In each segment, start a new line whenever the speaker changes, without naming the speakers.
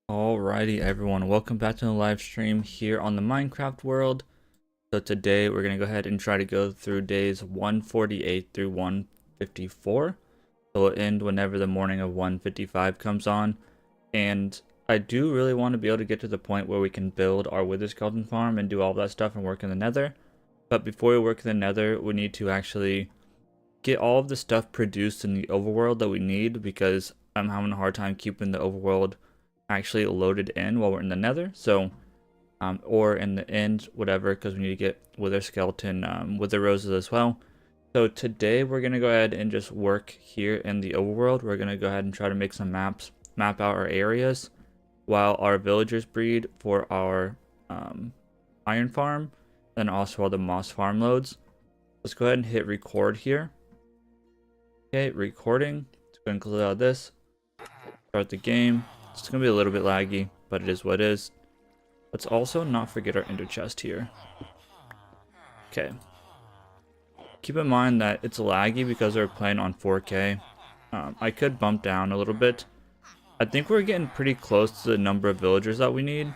Alrighty everyone, welcome back to the live stream here on the Minecraft world. So today we're going to go ahead and try to go through days 148 through 154. So we'll end whenever the morning of 155 comes on. And I do really want to be able to get to the point where we can build our wither skeleton farm and do all that stuff and work in the nether. But before we work in the nether, we need to actually get all of the stuff produced in the overworld that we need, because I'm having a hard time keeping the overworld actually loaded in while we're in the nether. So or in the end, whatever, because we need to get wither skeleton wither roses as well. So today we're gonna go ahead and just work here in the overworld. We're gonna go ahead and try to make some maps, map out our areas while our villagers breed for our iron farm, and also all the moss farm loads. Let's go ahead and hit record here. Okay, recording. Let's go ahead and close out this. Start the game. It's gonna be a little bit laggy, but it is what it is. Let's also not forget our ender chest here. Okay. Keep in mind that it's laggy because we're playing on 4K. I could bump down a little bit. I think we're getting pretty close to the number of villagers that we need,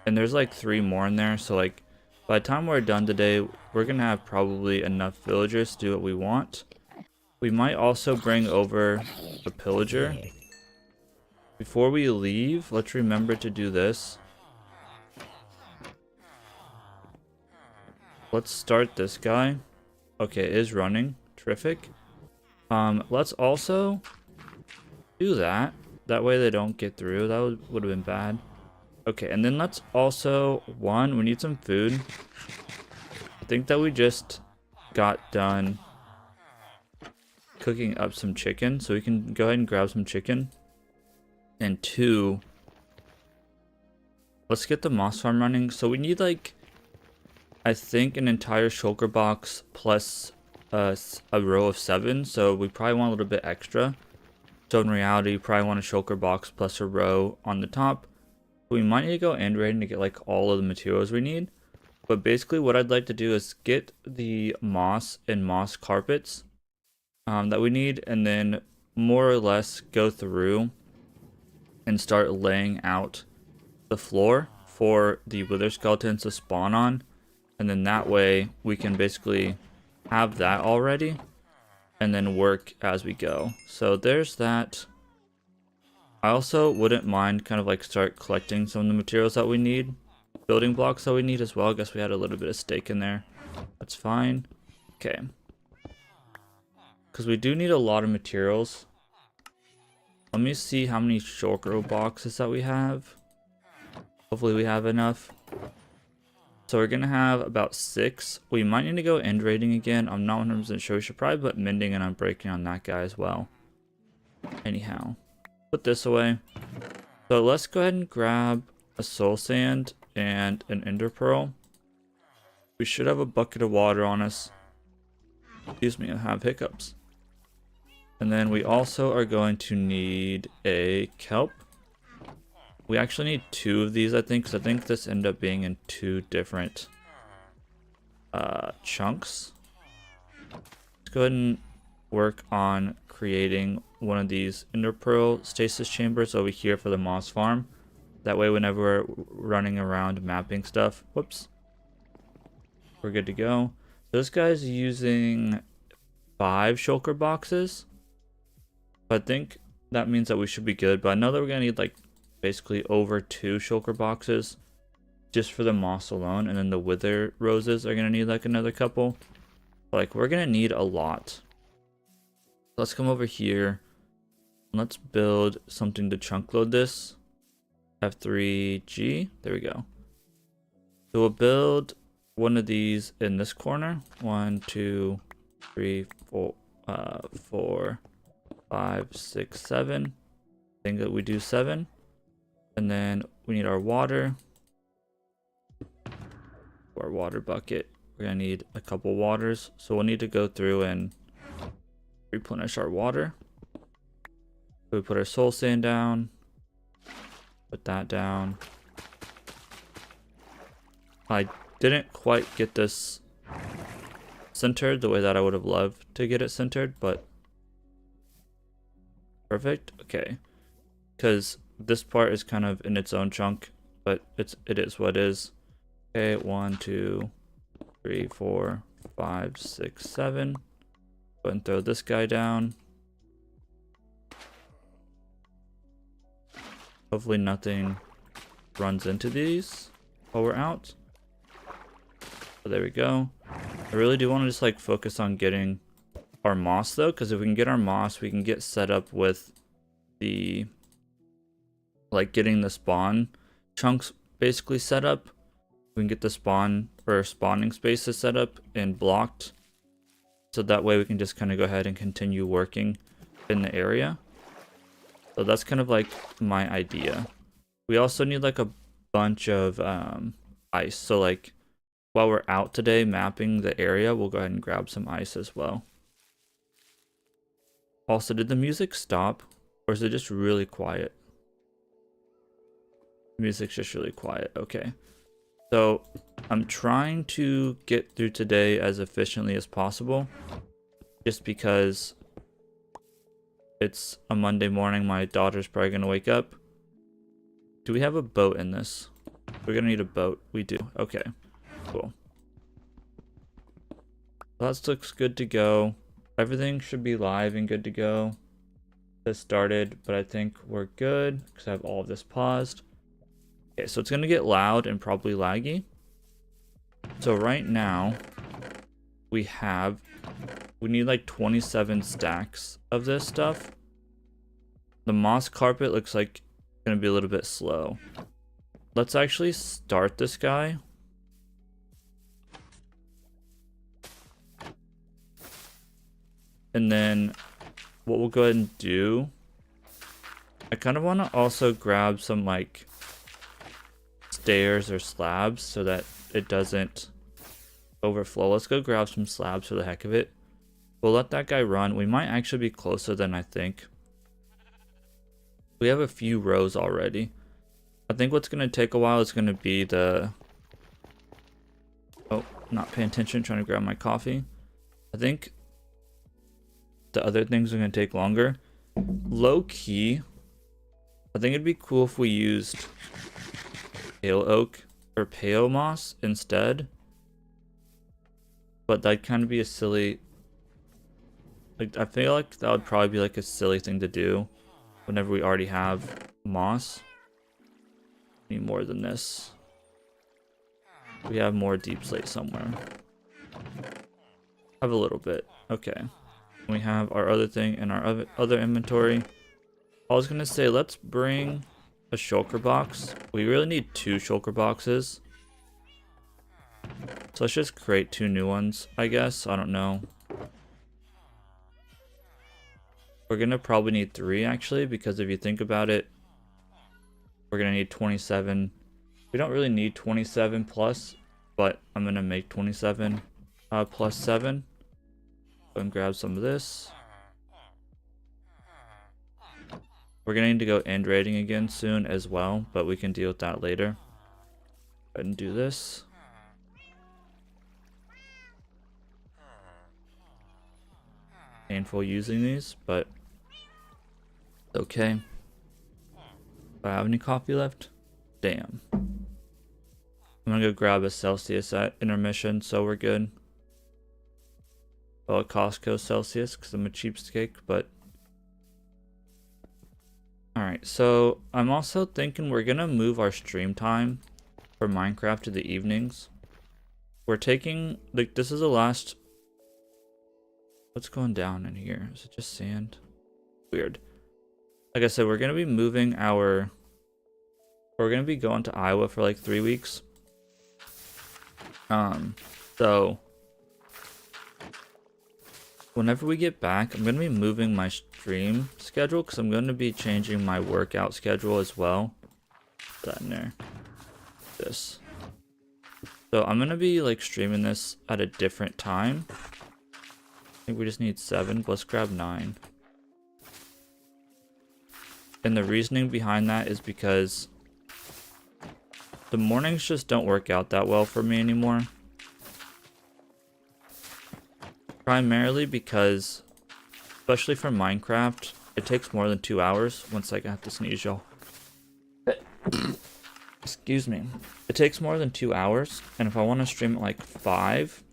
and there's like 3 more in there. So like by the time we're done today, we're gonna have probably enough villagers to do what we want. We might also bring over a pillager. Before we leave, let's remember to do this. Let's start this guy. Okay, it is running. Terrific. Let's also do that. That way they don't get through. That would have been bad. Okay, and then let's also, we need some food. I think that we just got done cooking up some chicken, so we can go ahead and grab some chicken. And 2, let's get the moss farm running. So we need, like, I think an entire shulker box plus a row of 7, so we probably want a little bit extra. So in reality, you probably want a shulker box plus a row on the top. We might need to go end raiding to get like all of the materials we need. But basically what I'd like to do is get the moss and moss carpets that we need, and then more or less go through and start laying out the floor for the wither skeletons to spawn on. And then that way we can basically have that already and then work as we go. So there's that. I also wouldn't mind kind of like start collecting some of the materials that we need, building blocks that we need as well. I guess we had a little bit of steak in there. That's fine. Okay. Because we do need a lot of materials. Let me see how many shulker boxes that we have. Hopefully we have enough. So we're going to have about 6. We might need to go end raiding again. I'm not 100% sure. We should probably put mending and unbreaking on that guy as well. Anyhow, put this away. So let's go ahead and grab a soul sand and an ender pearl. We should have a bucket of water on us. Excuse me, I have hiccups. And then we also are going to need a kelp. We actually need 2 of these, I think, because I think this ended up being in 2 different chunks. Let's go ahead and work on creating one of these ender pearl stasis chambers over here for the moss farm. That way whenever we're running around mapping stuff, whoops, we're good to go. So this guy's using 5 shulker boxes. I think that means that we should be good, but I know that we're gonna need like basically over 2 shulker boxes just for the moss alone, and then the wither roses are gonna need like another couple. Like, we're gonna need a lot. Let's come over here. Let's build something to chunk load this. F3G. There we go. So we'll build one of these in this corner. 1, 2, 3, 4, 4, 5, 6, 7. I think that we do 7. And then we need our water. Our water bucket. We're gonna need a couple waters, so we'll need to go through and replenish our water. So we put our soul sand down. Put that down. I didn't quite get this centered the way that I would have loved to get it centered, but perfect. Okay, because This part is kind of in its own chunk, but it is what it is. Okay, 1, 2, 3, 4, 5, 6, 7. Go ahead and throw this guy down. Hopefully nothing runs into these while we're out. So there we go. I really do want to just like focus on getting our moss though, because if we can get our moss, we can get set up with the like getting the spawn chunks basically set up. We can get the spawn or spawning spaces set up and blocked, so that way we can just kind of go ahead and continue working in the area. So that's kind of like my idea. We also need like a bunch of ice, so like while we're out today mapping the area, we'll go ahead and grab some ice as well. Also, did the music stop, or is it just really quiet? The music's just really quiet. Okay. So I'm trying to get through today as efficiently as possible, just because it's a Monday morning. My daughter's probably going to wake up. Do we have a boat in this? We're going to need a boat. We do. Okay. Cool. That looks good to go. Everything should be live and good to go. This started, but I think we're good because I have all of this paused. Okay, so it's going to get loud and probably laggy. So right now, we need like 27 stacks of this stuff. The moss carpet looks like it's going to be a little bit slow. Let's actually start this guy. And then what we'll go ahead and do, I kind of want to also grab some like stairs or slabs so that it doesn't overflow. Let's go grab some slabs for the heck of it. We'll let that guy run. We might actually be closer than I think. We have a few rows already. I think what's going to take a while is going to be the... Oh, not paying attention, trying to grab my coffee. I think the other things are going to take longer. Low key, I think it'd be cool if we used pale oak or pale moss instead. But that'd kind of be a silly... Like, I feel like that would probably be like a silly thing to do whenever we already have moss. We need more than this. We have more deep slate somewhere. Have a little bit. Okay. We have our other thing in our other inventory. I was gonna say, let's bring a shulker box. We really need 2 shulker boxes. So let's just create 2 new ones, I guess. I don't know. We're gonna probably need 3 actually, because if you think about it, we're gonna need 27. We don't really need 27 plus, but I'm gonna make 27 plus 7. Go and grab some of this. We're gonna need to go end raiding again soon as well, but we can deal with that later. Go ahead and do this. Painful using these, but okay. Do I have any coffee left? Damn. I'm gonna go grab a Celsius at intermission, so we're good. Well, a Costco Celsius, because I'm a cheapskate, but... Alright, so I'm also thinking we're gonna move our stream time for Minecraft to the evenings. We're taking, like, this is the last... What's going down in here? Is it just sand? Weird. Like I said, we're gonna be moving our... We're gonna be going to Iowa for like 3 weeks. So... Whenever we get back, I'm going to be moving my stream schedule because I'm going to be changing my workout schedule as well. Put that in there. This. So I'm going to be like streaming this at a different time. I think we just need 7, but let's grab 9. And the reasoning behind that is because the mornings just don't work out that well for me anymore. Primarily because, especially for Minecraft, it takes more than 2 hours. One second, I have to sneeze, y'all. Excuse me. It takes more than 2 hours, and if I want to stream at like 5,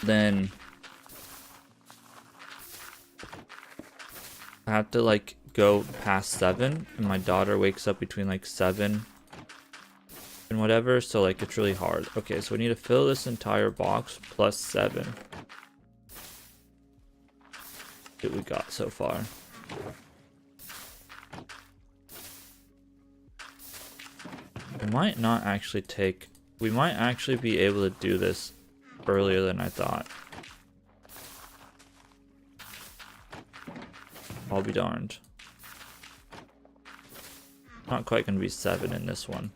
then I have to like go past 7, and my daughter wakes up between like 7 and whatever, so like it's really hard. Okay, so we need to fill this entire box plus 7. What we got so far. We might not actually take... We might actually be able to do this earlier than I thought. I'll be darned. Not quite going to be 7 in this one.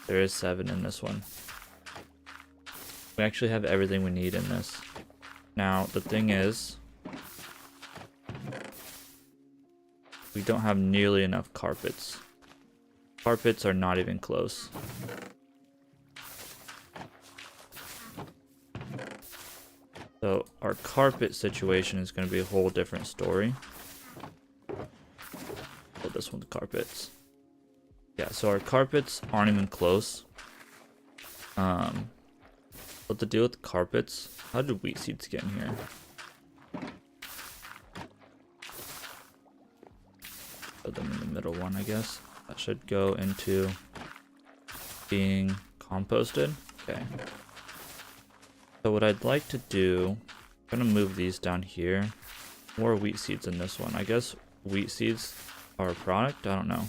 There is 7 in this one. We actually have everything we need in this. Now, the thing is... we don't have nearly enough carpets. Carpets are not even close. So our carpet situation is going to be a whole different story. Oh, this one's carpets. Yeah, so our carpets aren't even close. What to do with carpets? How did wheat seeds get in here? Put them in the middle one, I guess. That should go into being composted. Okay. So what I'd like to do, I'm gonna move these down here. More wheat seeds in this one. I guess wheat seeds are a product? I don't know.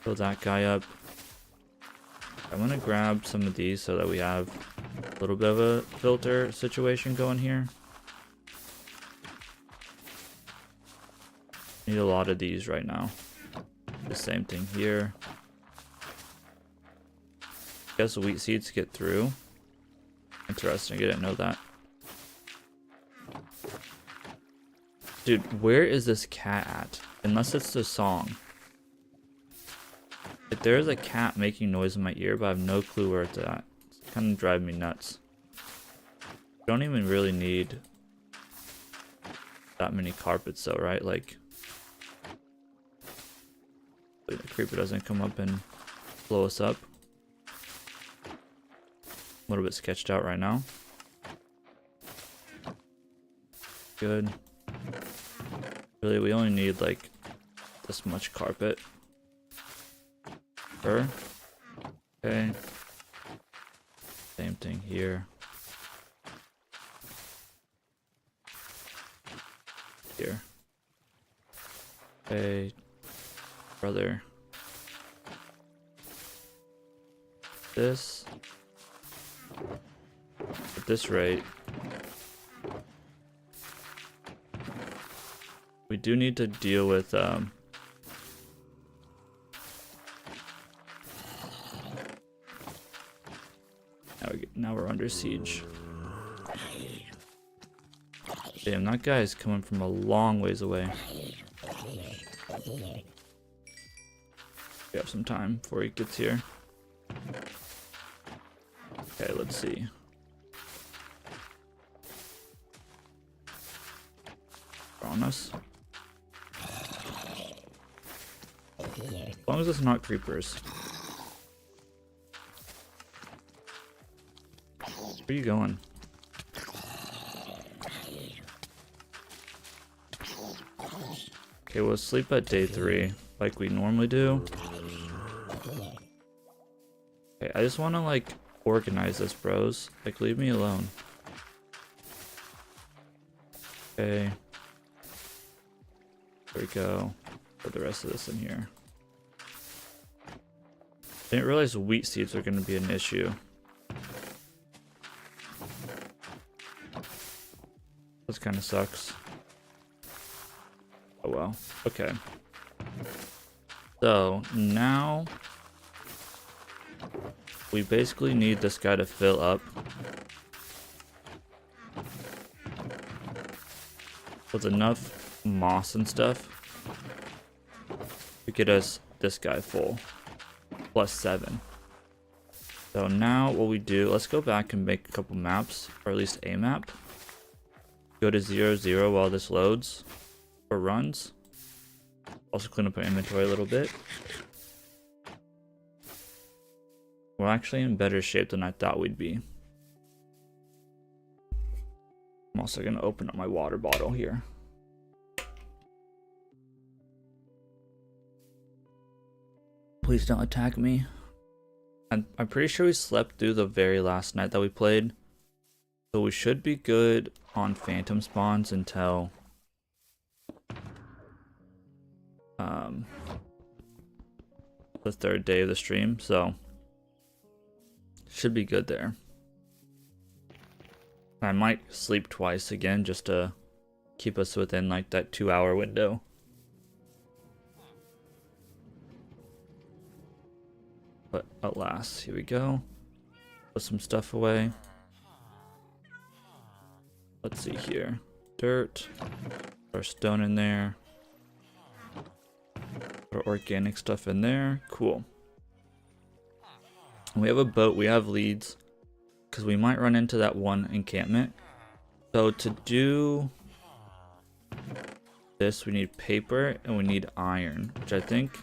Fill that guy up. I'm gonna grab some of these so that we have a little bit of a filter situation going here. Need a lot of these right now. The same thing here. Guess wheat seeds get through. Interesting, I didn't know that. Dude, where is this cat at? Unless it's the song. If there is a cat making noise in my ear, but I have no clue where it's at. It's kind of driving me nuts. Don't even really need that many carpets though, right? Like, the creeper doesn't come up and blow us up. A little bit sketched out right now. Good. Really, we only need like this much carpet. Fur. Okay. Same thing here. Here. Okay. Brother. This. At this rate, we do need to deal with now we're under siege. Damn, that guy is coming from a long ways away. We have some time before he gets here. Okay, let's see. On us. As long as it's not creepers. Where are you going? Okay, we'll sleep at day 3 like we normally do. Okay, I just want to like organize this, bros. Like, leave me alone. Okay. There we go. Put the rest of this in here. Didn't realize wheat seeds are going to be an issue. This kind of sucks. Oh well. Okay. So now we basically need this guy to fill up with enough moss and stuff to get us this guy full. Plus 7. So now what we do, let's go back and make a couple maps, or at least a map. go to 0, 0 while this loads or runs. Also clean up our inventory a little bit. We're actually in better shape than I thought we'd be. I'm also going to open up my water bottle here. Please don't attack me. I'm pretty sure we slept through the very last night that we played. So we should be good on phantom spawns until the third day of the stream. So should be good there. I might sleep twice again just to keep us within like that 2-hour window. But alas, here we go. Put some stuff away. Let's see here. Dirt. Our stone in there. Our organic stuff in there. Cool. We have a boat. We have leads. Because we might run into that one encampment. So to do this, we need paper and we need iron. Which I think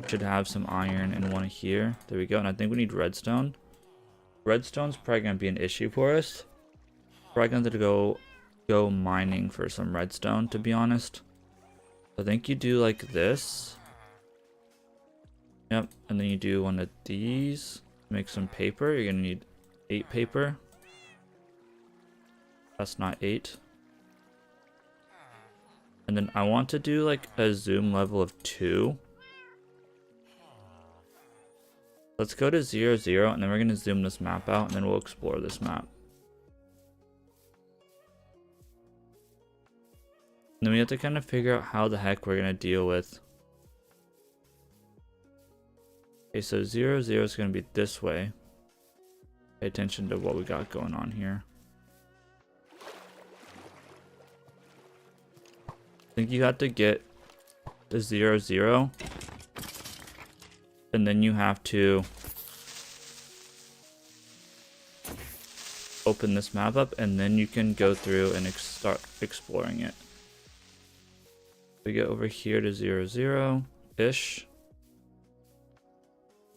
should have some iron in one here. There we go. And I think we need redstone. Redstone's probably going to be an issue for us. Probably going to go mining for some redstone, to be honest. I think you do like this. Yep. And then you do one of these. Make some paper. You're going to need 8 paper. That's not 8. And then I want to do like a zoom level of 2. Let's go to 0, 0, and then we're going to zoom this map out, and then we'll explore this map. And then we have to kind of figure out how the heck we're going to deal with. Okay, so 0, 0 is going to be this way. Pay attention to what we got going on here. I think you have to get the 0, 0. And then you have to open this map up, and then you can go through and start exploring it. We get over here to 0, 0-ish.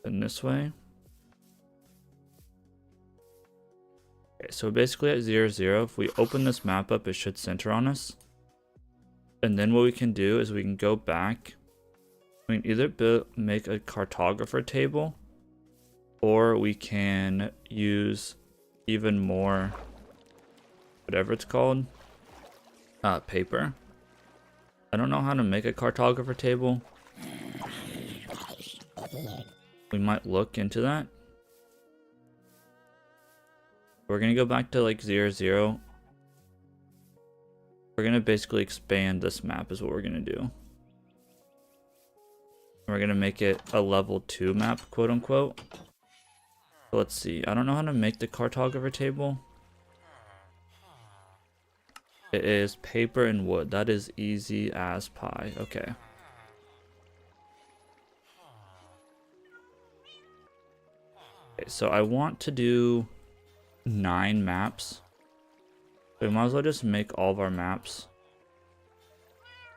And this way. Okay, so basically at 0, 0, if we open this map up, it should center on us. And then what we can do is we can go back. We can either make a cartographer table, or we can use even more, whatever it's called, paper. I don't know how to make a cartographer table. We might look into that. We're gonna go back to like 0, 0. We're gonna basically expand this map is what we're gonna do. We're gonna make it a level 2 map, quote unquote. So let's see. I don't know how to make the cartographer table. It is paper and wood. That is easy as pie. Okay. Okay, so I want to do 9 maps. So we might as well just make all of our maps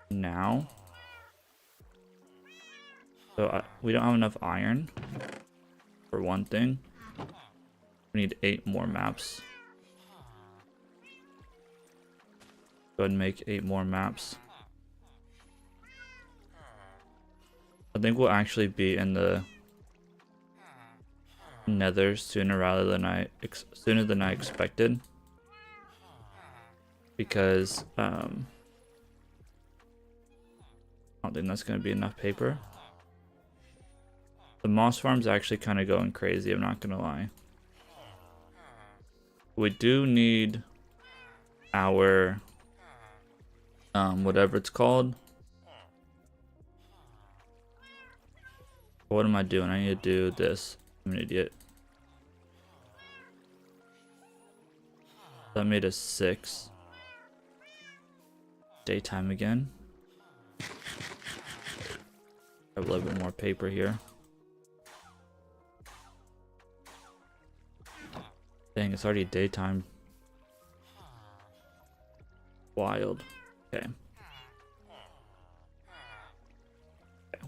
now. So we don't have enough iron, for one thing. We need 8 more maps. Go ahead and make 8 more maps. I think we'll actually be in the Nether sooner than I expected. Because I don't think that's going to be enough paper. The moss farm's actually kind of going crazy, I'm not going to lie. We do need our, whatever it's called. What am I doing? I need to do this. I'm an idiot. That made us 6. Daytime again. Have a little bit more paper here. Dang, it's already daytime. Wild. Okay.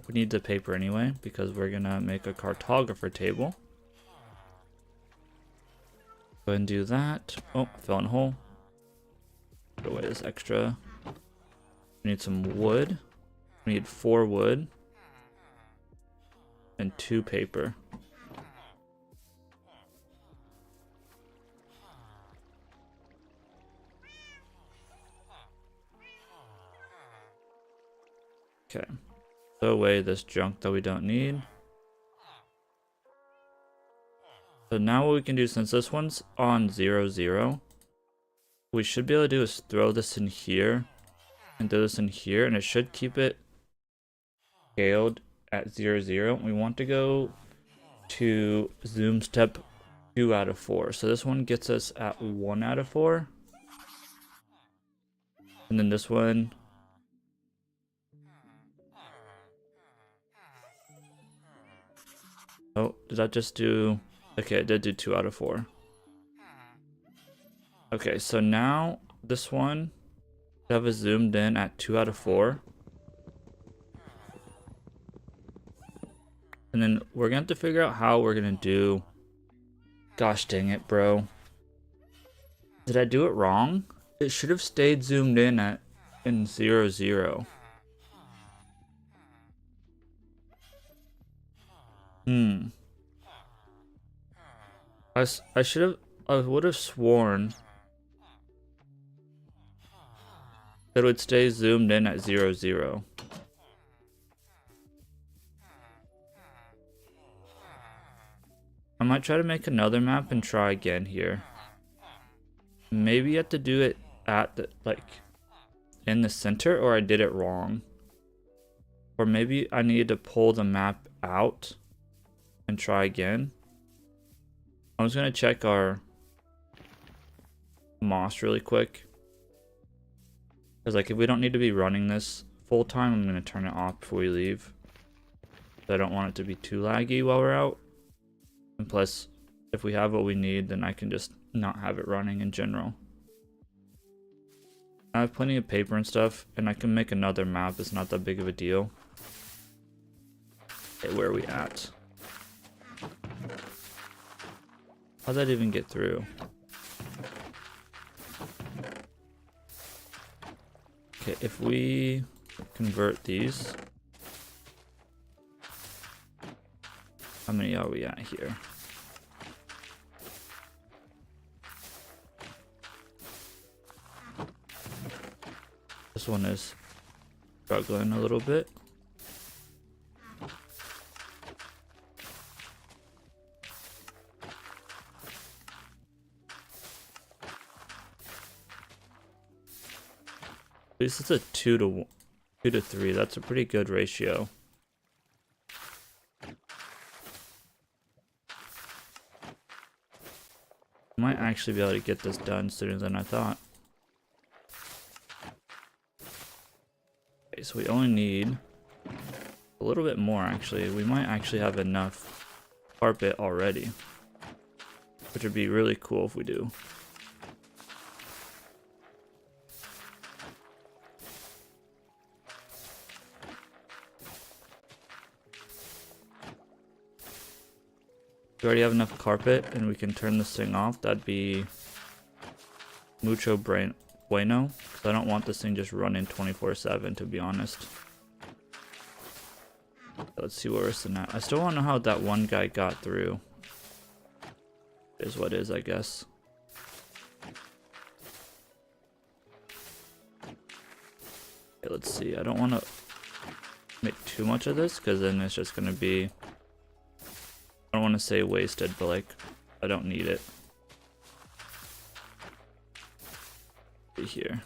We need the paper anyway because we're gonna make a cartographer table. Go ahead and do that. Oh, I fell in a hole. Put away this extra. We need some wood. We need 4 wood. And 2 paper. Okay. Throw away this junk that we don't need. So now what we can do, since this one's on 0, 0, we should be able to do is throw this in here and throw this in here, and it should keep it scaled at 0, 0. We want to go to zoom step 2 out of 4. So this one gets us at 1 out of 4. And then this one, oh, did that just do? Okay, it did do 2 out of 4. Okay, so now this one should have us zoomed in at 2 out of 4. And then we're gonna have to figure out how we're gonna do. Gosh dang it, bro. Did I do it wrong? It should have stayed zoomed in at 0, 0. I should have, I would have sworn that it would stay zoomed in at 0, 0. I might try to make another map and try again here. Maybe you have to do it at the, like, in the center, or I did it wrong. Or maybe I needed to pull the map out and try again. I'm just gonna check our moss really quick. Because like if we don't need to be running this full time, I'm gonna turn it off before we leave. I don't want it to be too laggy while we're out. And plus, if we have what we need, then I can just not have it running in general. I have plenty of paper and stuff, and I can make another map. It's not that big of a deal. Okay, where are we at? How'd that even get through? Okay, if we convert these, how many are we at here? This one is struggling a little bit. At least it's a 2 to 3. That's a pretty good ratio. Might actually be able to get this done sooner than I thought. Okay, so we only need a little bit more actually. We might actually have enough carpet already, which would be really cool if we do. We already have enough carpet and we can turn this thing off. That'd be mucho bueno, because I don't want this thing just running 24/7, to be honest. Let's see where we're sitting at. I still want to know how that one guy got through. Is what is, I guess. Okay, let's see. I don't want to make too much of this, because then it's just going to be, I don't want to say wasted, but like, I don't need it. Here.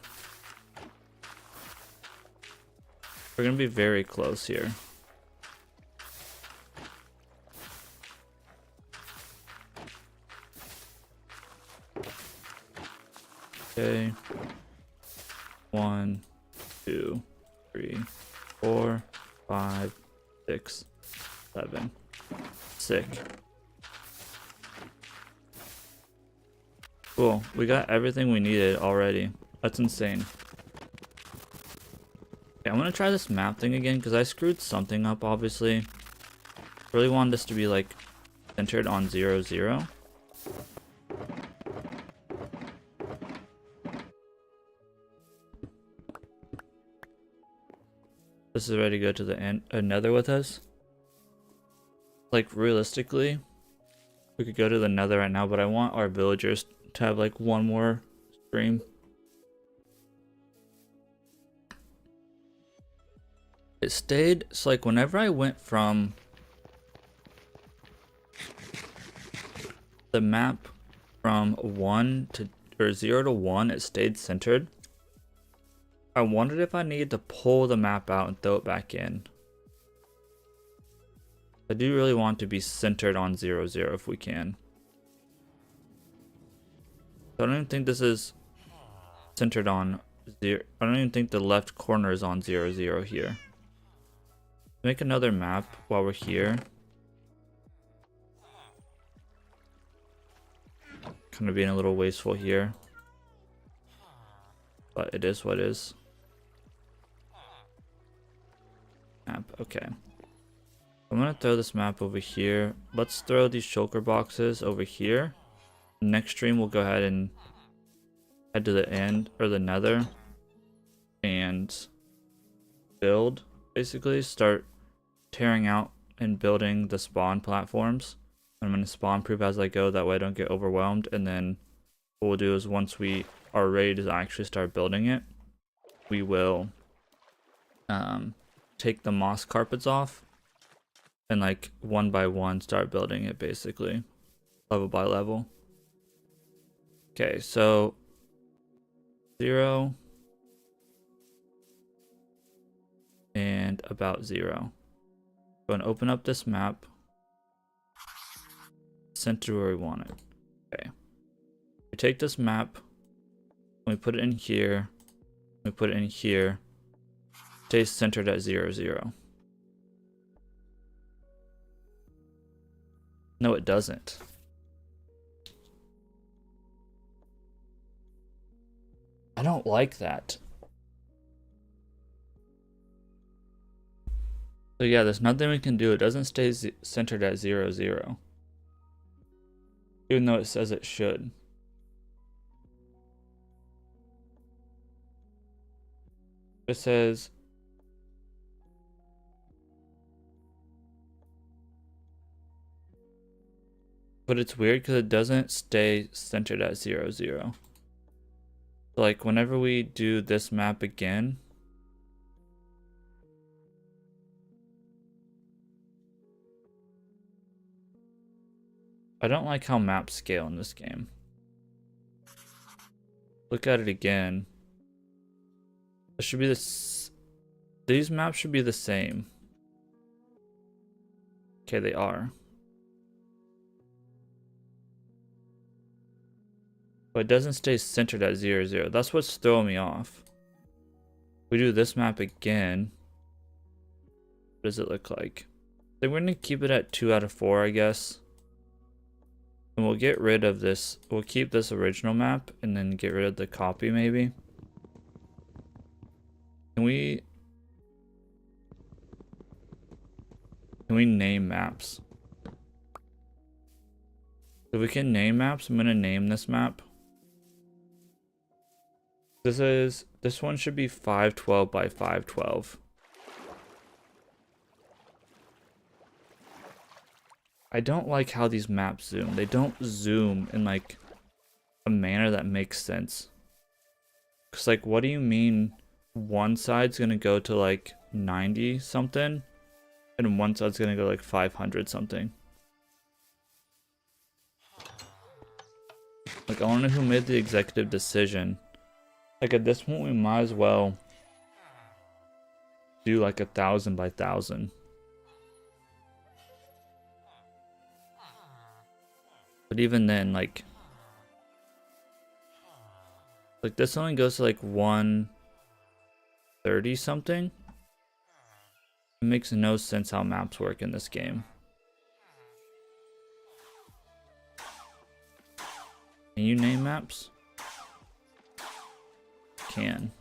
We're going to be very close here. Okay. 1, 2, 3, 4, 5, 6, 7. Sick. Cool. We got everything we needed already. That's insane. Okay, I'm gonna try this map thing again because I screwed something up, obviously. Really want this to be like centered on 0, 0. This is ready to go to the end, nether with us. Like realistically, we could go to the nether right now, but I want our villagers to have like one more stream. It stayed, so like whenever I went from the map from 1 to, or 0 to 1, it stayed centered. I wondered if I needed to pull the map out and throw it back in. I do really want to be centered on 0, 0 if we can. So I don't even think this is centered on 0. I don't even think the left corner is on 0, 0 here. Make another map while we're here. Kind of being a little wasteful here. But it is what it is. Map, okay. I'm gonna throw this map over here. Let's throw these shulker boxes over here. Next stream we'll go ahead and head to the end, or the nether, and build, basically start tearing out and building the spawn platforms. I'm gonna spawn proof as I go, that way I don't get overwhelmed. And then what we'll do is once we are ready to actually start building it, we will take the moss carpets off and like one by one start building it, basically level by level. Okay, so 0 and about 0. Go and open up this map, center where we want it. Okay, we take this map and we put it in here, we put it in here, stays centered at 0, 0. No, it doesn't. I don't like that. So yeah, there's nothing we can do. It doesn't stay centered at 0, 0. Even though it says it should. It says but it's weird because it doesn't stay centered at 0, 0. So like whenever we do this map again, I don't like how maps scale in this game. Look at it again. It should be this. These maps should be the same. Okay, they are. But it doesn't stay centered at 0, 0. That's what's throwing me off. We do this map again. What does it look like? Then we're gonna keep it at 2 out of 4, I guess. And we'll get rid of this. We'll keep this original map and then get rid of the copy, maybe. Can we name maps? If we can name maps, I'm gonna name this map. This one should be 512 by 512. I don't like how these maps zoom. They don't zoom in like a manner that makes sense. Cause like, what do you mean one side's gonna go to like 90 something and one side's gonna go like 500 something? Like, I wanna know who made the executive decision. Like at this point we might as well do like 1,000 by 1,000. But even then, like this only goes to like 130 something. It makes no sense how maps work in this game. Can you name maps? Can.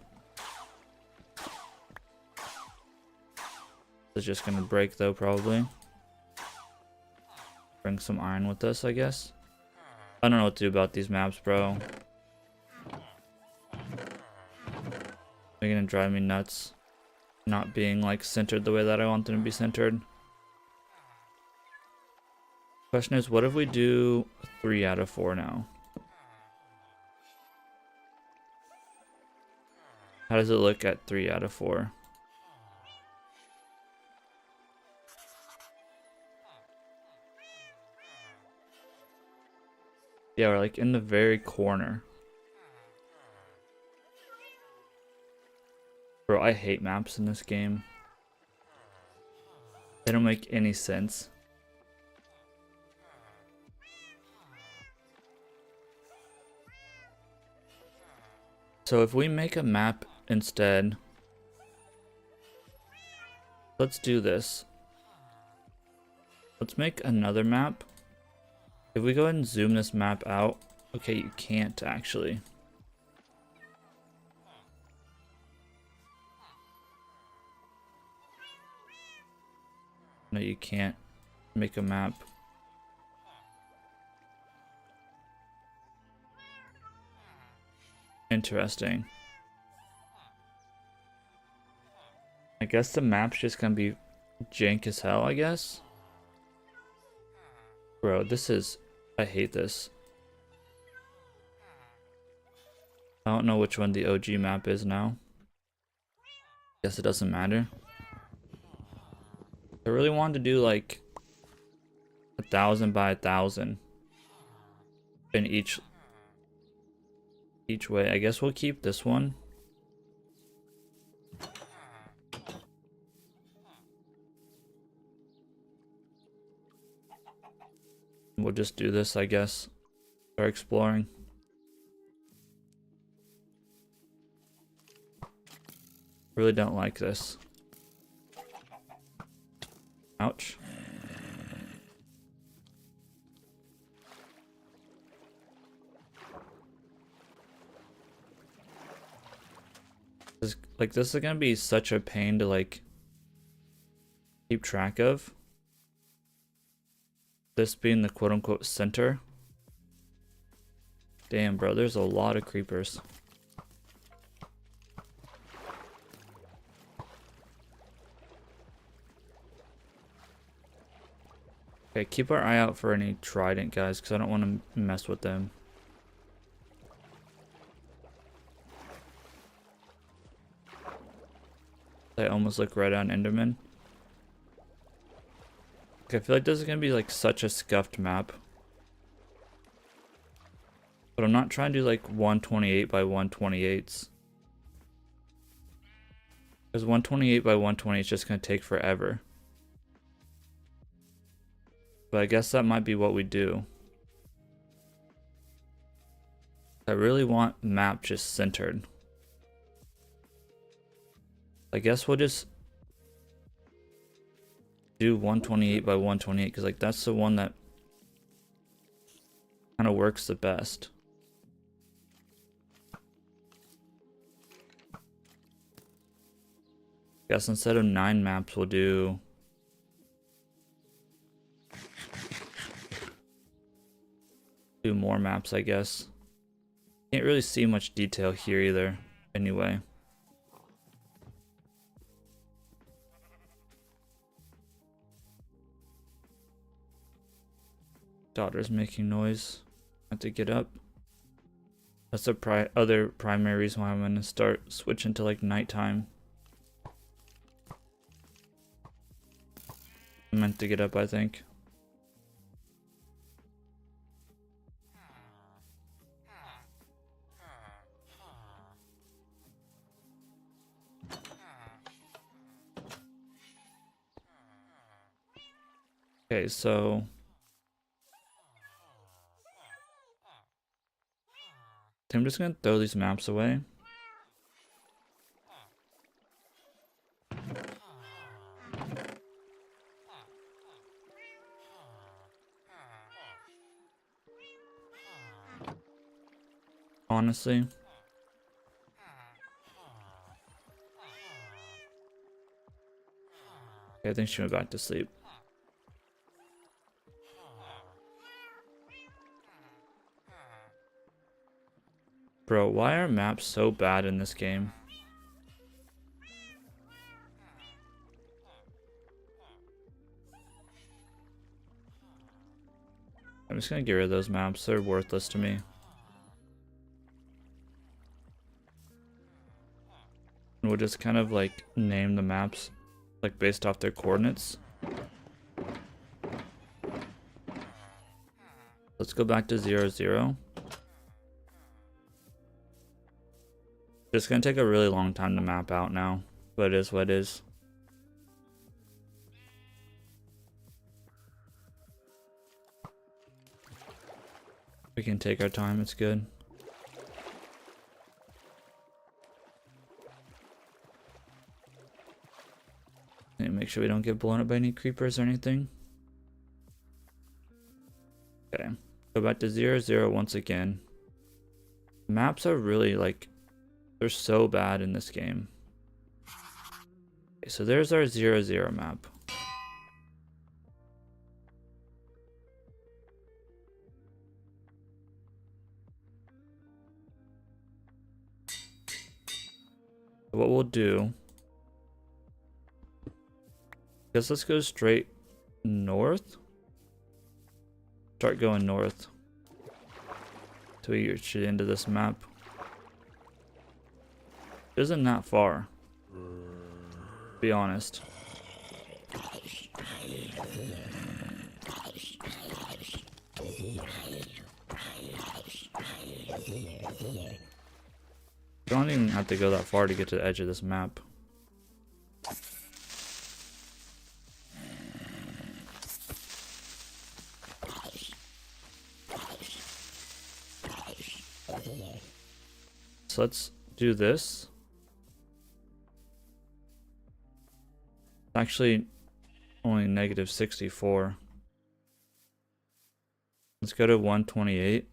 It's just gonna break though, probably. Bring some iron with us, I guess. I don't know what to do about these maps, bro. They're gonna drive me nuts. Not being like centered the way that I want them to be centered. Question is, what if we do 3 out of 4 now? How does it look at 3 out of 4? Yeah, we're like in the very corner. Bro, I hate maps in this game. They don't make any sense. So if we make a map instead, let's do this. Let's make another map. If we go ahead and zoom this map out, okay, you can't actually. No, you can't make a map. Interesting. I guess the map's just gonna be jank as hell, I guess. Bro, this is... I hate this. I don't know which one the OG map is now. Guess it doesn't matter. I really wanted to do like 1,000 by 1,000 in each way. I guess we'll keep this one. We'll just do this, I guess. Start exploring. Really don't like this. Ouch. This is gonna be such a pain to like keep track of. This being the quote-unquote center. Damn, bro, there's a lot of creepers. Okay, keep our eye out for any trident guys, because I don't want to mess with them. I almost look right on Enderman. Okay, I feel like this is going to be like such a scuffed map. But I'm not trying to do like 128 by 128s. Because 128 by 120 is just going to take forever. But I guess that might be what we do. I really want map just centered. I guess we'll just do 128 by 128 because like that's the one that kind of works the best. Guess instead of 9 maps we'll do more maps, I guess. Can't really see much detail here either anyway. Daughter's making noise. I have to get up. That's the other primary reason why I'm gonna start switching to like nighttime. I meant to get up, I think. Okay, so I'm just gonna throw these maps away. Honestly. Okay, I think she went back to sleep. Bro, why are maps so bad in this game? I'm just gonna get rid of those maps. They're worthless to me. And we'll just kind of like name the maps like based off their coordinates. Let's go back to 0, 0. It's gonna take a really long time to map out now, but it is what it is. We can take our time, it's good. And make sure we don't get blown up by any creepers or anything. Okay, go back to 0, 0 once again. Maps are really like, they're so bad in this game. Okay, so there's our 0, 0 map. What we'll do, guess let's go straight north. Start going north till we reach the end of this map. It isn't that far, to be honest. You don't even have to go that far to get to the edge of this map. So let's do this. Actually, only negative 64. Let's go to 128.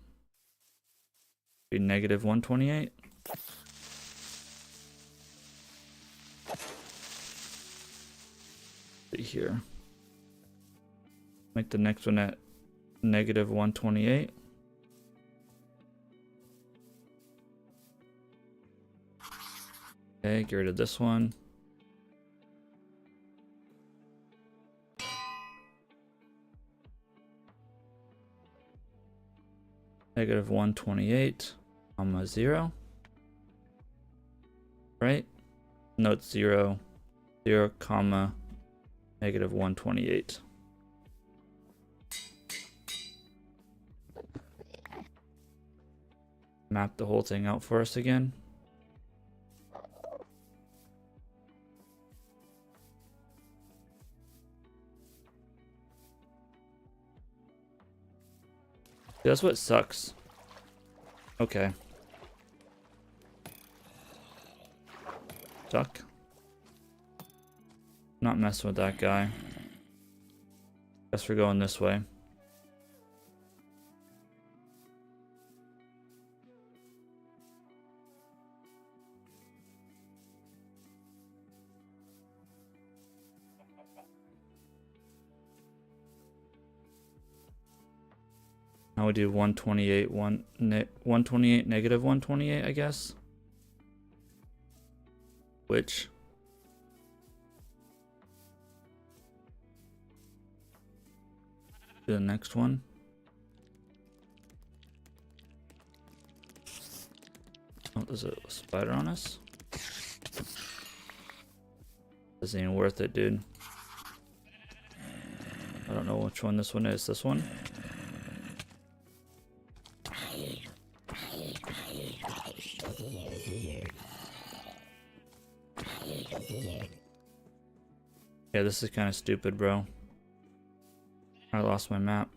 Be negative 128. Here. Make the next one at negative 128. Okay, get rid of this one. Negative 128, comma 0. Right? No, it's 0, 0, comma, negative 128. Map the whole thing out for us again. That's what sucks. Okay. Duck. Not messing with that guy. Guess we're going this way. Now we do 128, 128, negative 128, I guess. Which do the next one. Oh, there's a spider on us. This ain't worth it, dude. I don't know which one this one is. This one? Yeah, this is kind of stupid, bro. I lost my map.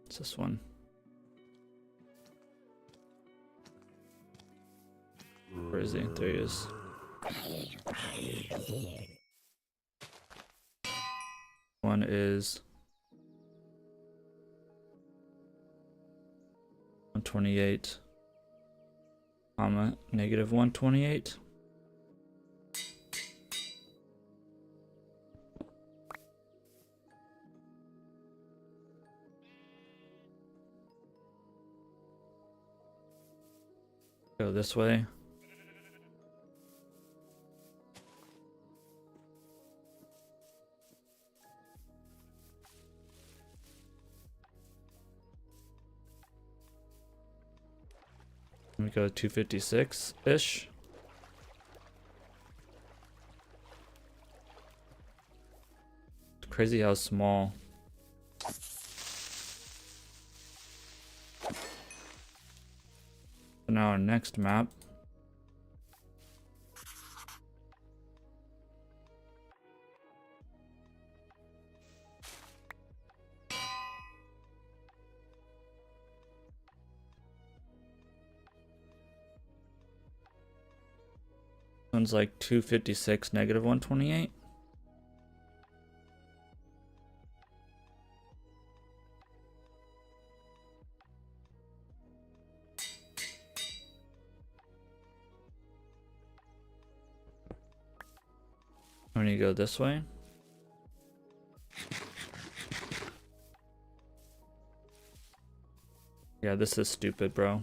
It's this one. Where is he? There he is. One is 128, comma, negative 128. Go this way. We go 256-ish. It's crazy how small. So now our next map. One's like 256, -128. When you go this way. Yeah, this is stupid, bro.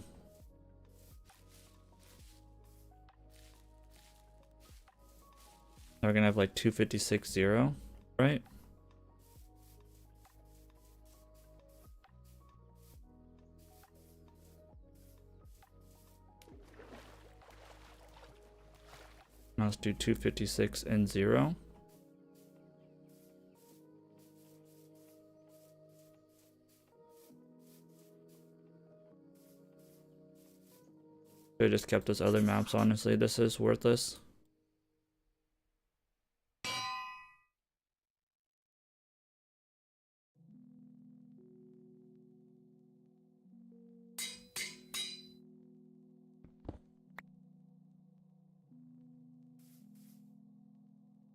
We're gonna have like 256.0, right? Now let's do 256 and 0. I just kept those other maps, honestly. This is worthless.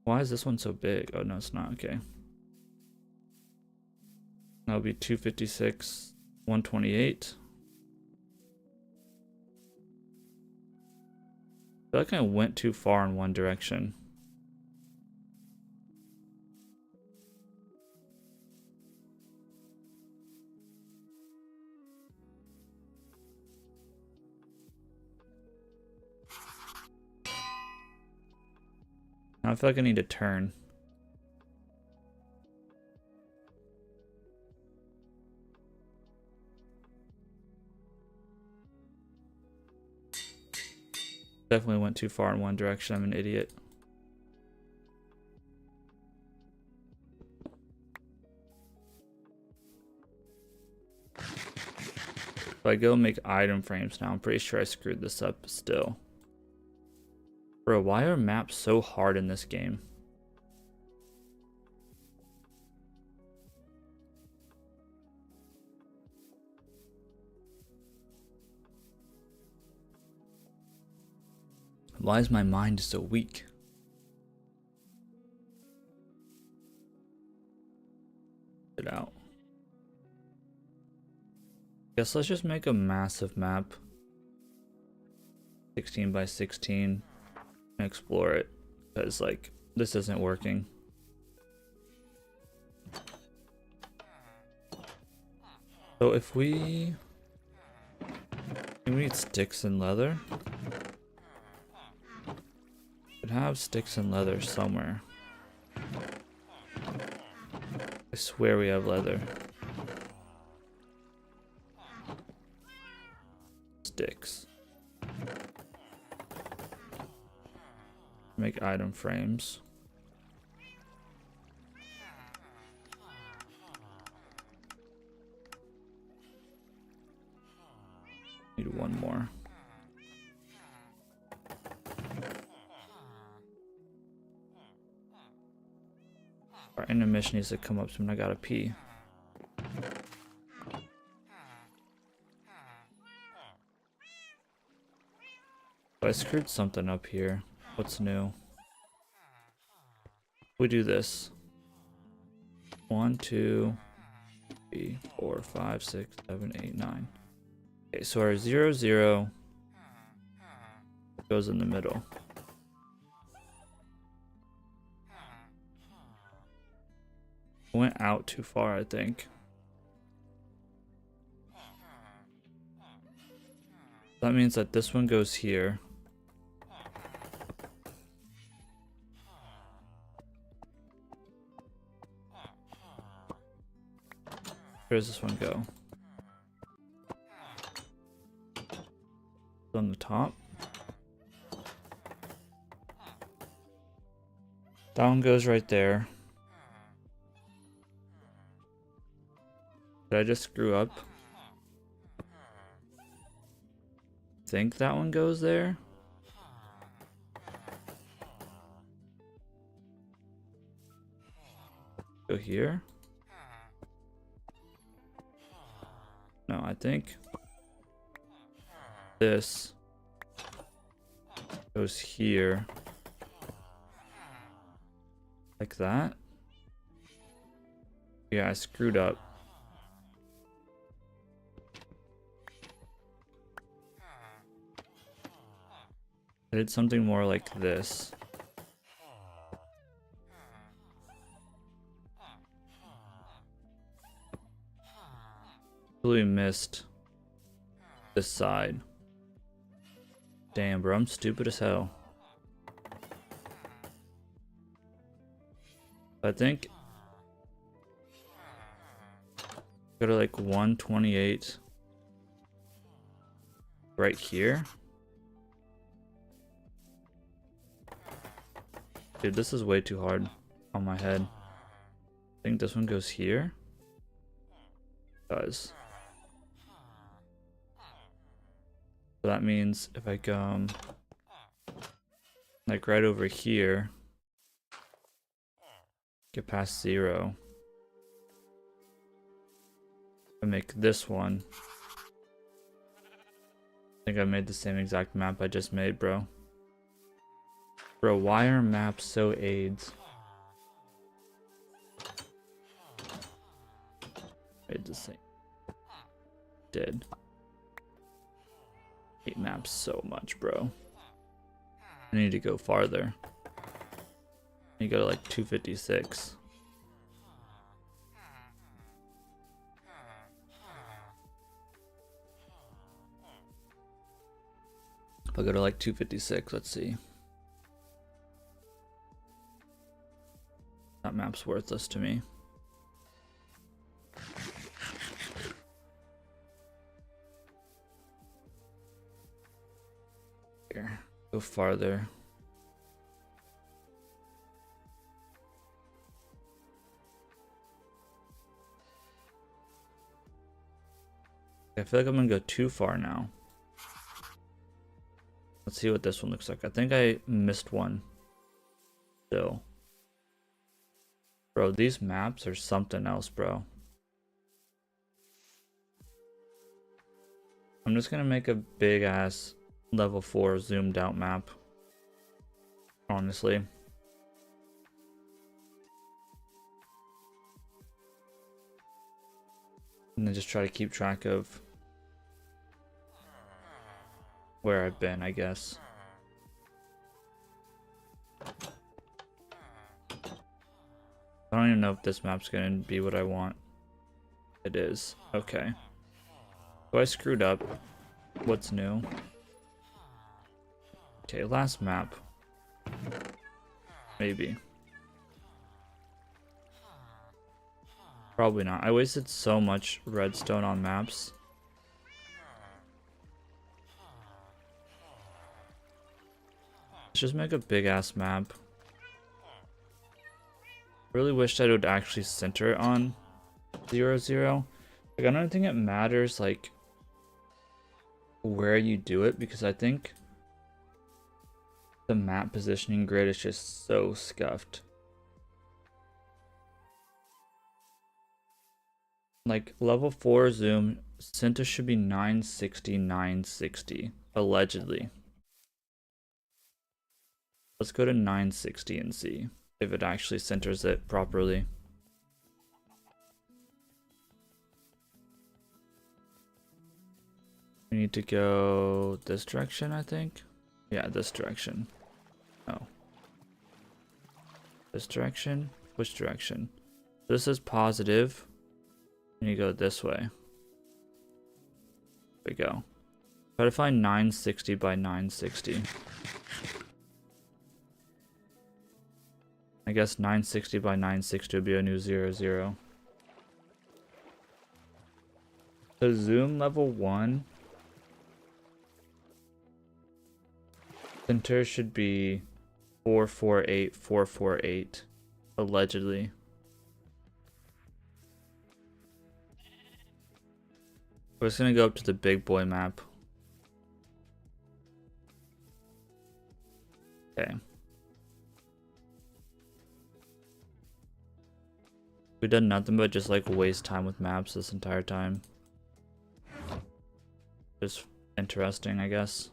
Why is this one so big? Oh, no, it's not. Okay. That'll be 256, 128. I feel like I went too far in one direction. Now I feel like I need to turn. Definitely went too far in one direction. I'm an idiot. If I go make item frames now, I'm pretty sure I screwed this up still. Bro, why are maps so hard in this game? Why is my mind so weak? Get out. Guess let's just make a massive map. 16 by 16. And explore it. Because, like, this isn't working. So if we need sticks and leather. Could have sticks and leather somewhere. I swear we have leather. Sticks. Make item frames. Need one more. Our intermission needs to come up soon. I gotta pee. I screwed something up here. What's new? We do this. 1, 2, 3, 4, 5, 6, 7, 8, 9. Okay, so our 0, 0 goes in the middle. Went out too far, I think. That means that this one goes here. Where does this one go? On the top. That one goes right there. Did I just screw up? Think that one goes there? Go here? No, I think this goes here. Like that? Yeah, I screwed up. I did something more like this. Totally missed this side. Damn, bro, I'm stupid as hell. I think go to like 128 right here. Dude, this is way too hard on my head. I think this one goes here. It does. So that means if I come like right over here, get past 0, I make this one. I think I made the same exact map I just made, bro. Bro, why are maps so AIDS? Made the same. Did. Hate maps so much, bro. I need to go farther. I need to go to like 256. If I go to like 256, let's see. That map's worthless to me. Here, go farther. I feel like I'm gonna go too far now. Let's see what this one looks like. I think I missed one. Still. Bro, these maps are something else, bro. I'm just gonna make a big ass level 4 zoomed out map. Honestly. And then just try to keep track of where I've been, I guess. I don't even know if this map's gonna be what I want. It is. Okay. So I screwed up. What's new? Okay, last map. Maybe. Probably not. I wasted so much redstone on maps. Let's just make a big ass map. Really wished I would actually center it on 0, 0. Like, I don't think it matters like where you do it, because I think the map positioning grid is just so scuffed. Like level 4 zoom, center should be 960, 960, allegedly. Let's go to 960 and see if it actually centers it properly. We need to go this direction, I think. Yeah, this direction. Oh. This direction? Which direction? This is positive. And you go this way. There we go. Try to find 960 by 960. I guess 960 by 960 would be a new 0, 0. So zoom level 1. Center should be 448, 448, allegedly. We're just gonna go up to the big boy map. Okay. We've done nothing but just like waste time with maps this entire time. Just interesting, I guess.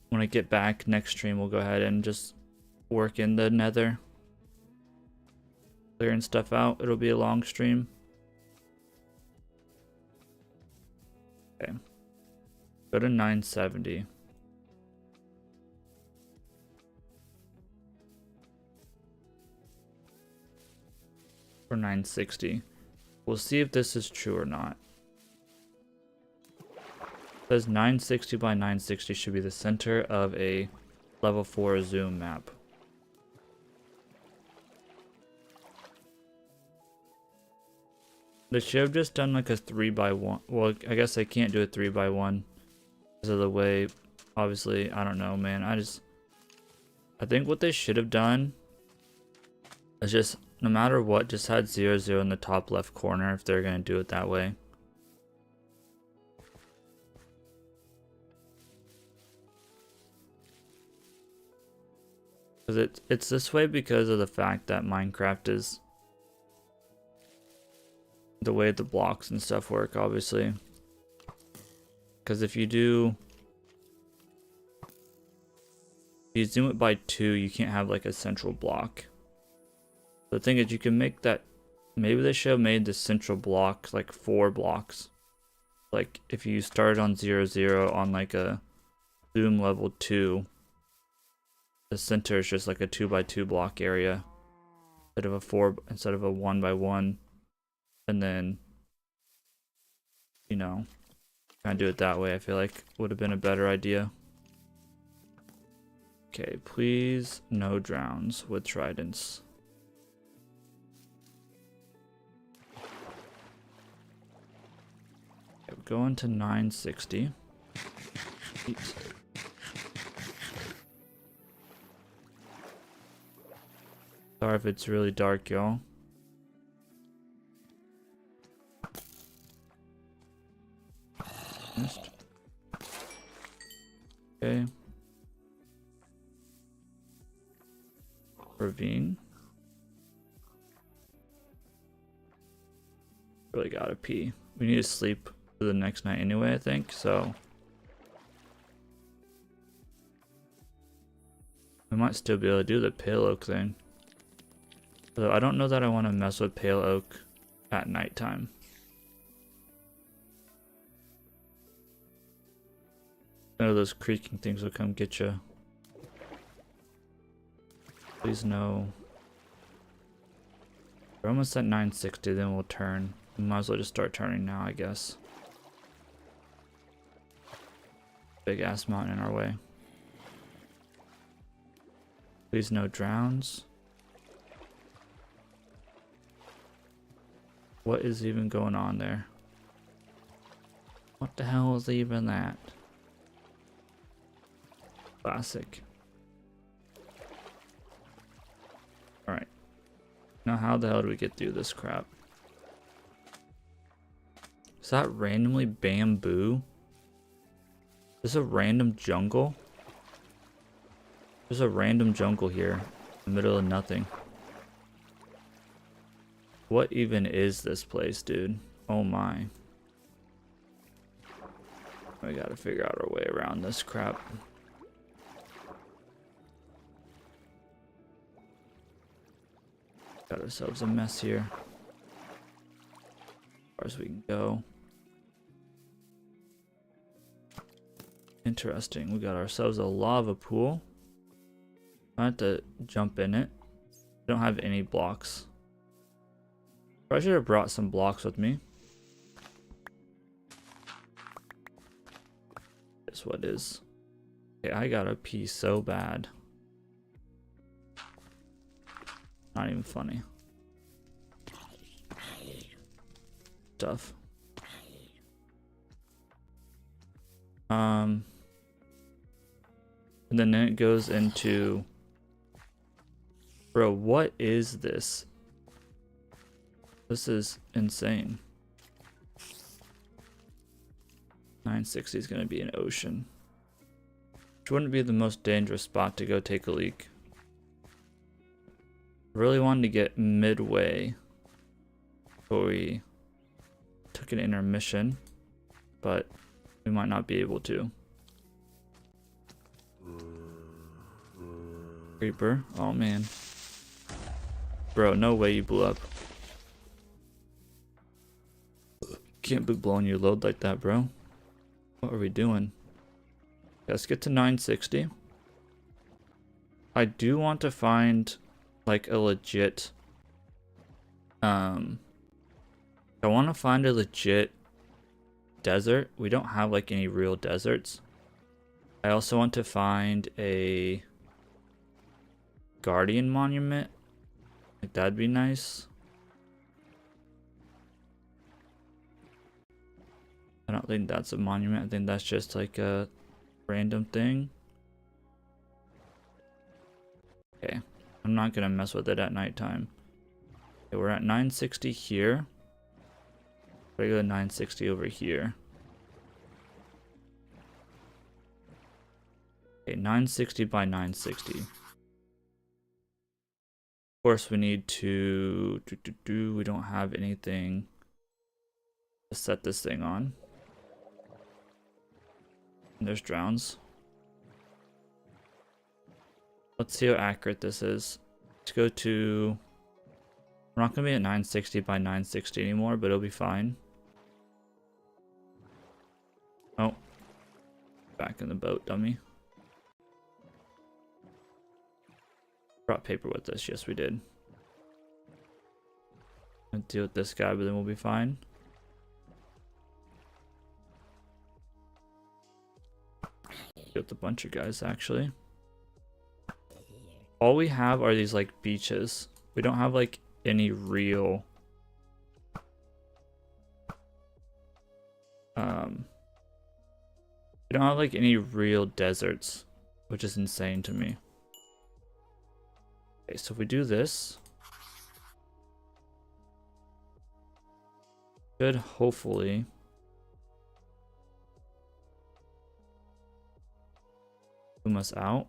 When I get back next stream, we'll go ahead and just work in the nether. Clearing stuff out. It'll be a long stream. Okay. Go to 970. Or 960. We'll see if this is true or not. It says 960 by 960 should be the center of a level 4 zoom map. They should have just done like a 3x1. Well, I guess I can't do a 3x1 because of the way. Obviously, I don't know, man. I think what they should have done is just, no matter what, just had 0, 0 in the top left corner if they're going to do it that way. Because it's this way because of the fact that Minecraft is the way the blocks and stuff work, obviously. Because if you zoom it by 2, you can't have like a central block. The thing is, you can make that, maybe they should have made the central block like 4 blocks. Like if you started on 0, 0 on like a zoom level 2, the center is just like a 2x2 block area instead of a 1x1. And then, you know, kind of do it that way. I feel like would have been a better idea. Okay, please no drowns with tridents. Okay, we're going to 960. Eat. Sorry if it's really dark, y'all. Okay. Ravine. Really gotta pee. We need to sleep for the next night anyway, I think, so. We might still be able to do the pale oak thing. Although I don't know that I want to mess with pale oak at nighttime. I know those creaking things will come get you. Please no. We're almost at 960, then we'll turn. We might as well just start turning now, I guess. Big ass mountain in our way. Please no drowns. What is even going on there? What the hell is even that? Classic. Alright. Now how the hell do we get through this crap? Is that randomly bamboo? Is this a random jungle? There's a random jungle here in the middle of nothing. What even is this place, dude? Oh my. We gotta figure out our way around this crap. Got ourselves a mess here. As far as we can go. Interesting. We got ourselves a lava pool. I have to jump in it. We don't have any blocks. I should have brought some blocks with me. Guess what is? Okay, I gotta pee so bad. Not even funny. Stuff. And then it goes into, bro, what is this? This is insane. 960 is going to be an ocean, which wouldn't be the most dangerous spot to go take a leak. Really wanted to get midway before we took an intermission, but we might not be able to. Creeper. Oh man. Bro, no way you blew up. Can't be blowing your load like that, bro. What are we doing? Let's get to 960. I do want to find like a legit I want to find a legit desert. We don't have like any real deserts. I also want to find a guardian monument. Like that'd be nice. I don't think that's a monument. I think that's just like a random thing. Okay, I'm not gonna mess with it at nighttime. Okay, we're at 960 here. I go to 960 over here. Okay, 960 by 960. Of course, we need to we don't have anything to set this thing on. And there's drowns. Let's see how accurate this is. Let's go to, we're not gonna be at 960 by 960 anymore, but it'll be fine. Oh, back in the boat, dummy. Brought paper with us. Yes, we did. I'll deal with this guy, but then we'll be fine. Deal with a bunch of guys, actually. All we have are these like beaches. We don't have like any real we don't have like any real deserts, which is insane to me. Okay, so if we do this, should hopefully boom us out.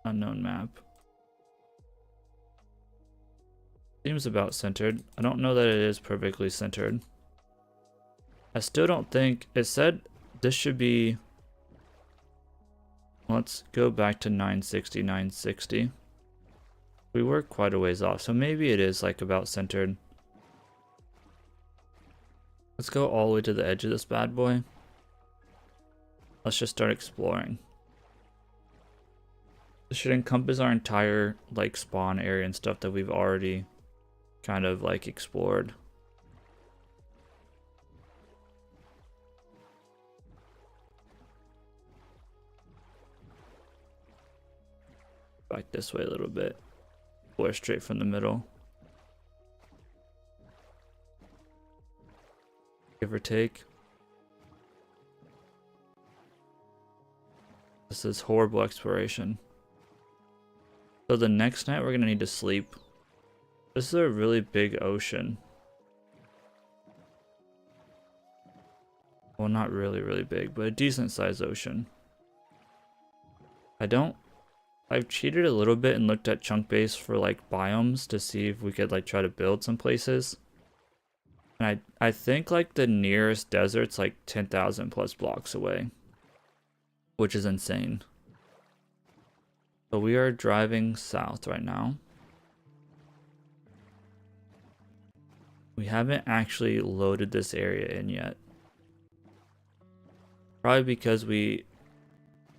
Unknown map. Seems about centered. I don't know that it is perfectly centered. I still don't think it said this should be. Let's go back to 960, 960. We were quite a ways off, so maybe it is like about centered. Let's go all the way to the edge of this bad boy. Let's just start exploring. This should encompass our entire like spawn area and stuff that we've already kind of like explored. Back this way a little bit. Or straight from the middle. Give or take. This is horrible exploration. So the next night we're gonna need to sleep. This is a really big ocean. Well, not really big, but a decent sized ocean. I've cheated a little bit and looked at chunk base for like biomes to see if we could like try to build some places. And I think like the nearest desert's like 10,000 plus blocks away, which is insane. So we are driving south right now. We haven't actually loaded this area in yet. Probably because we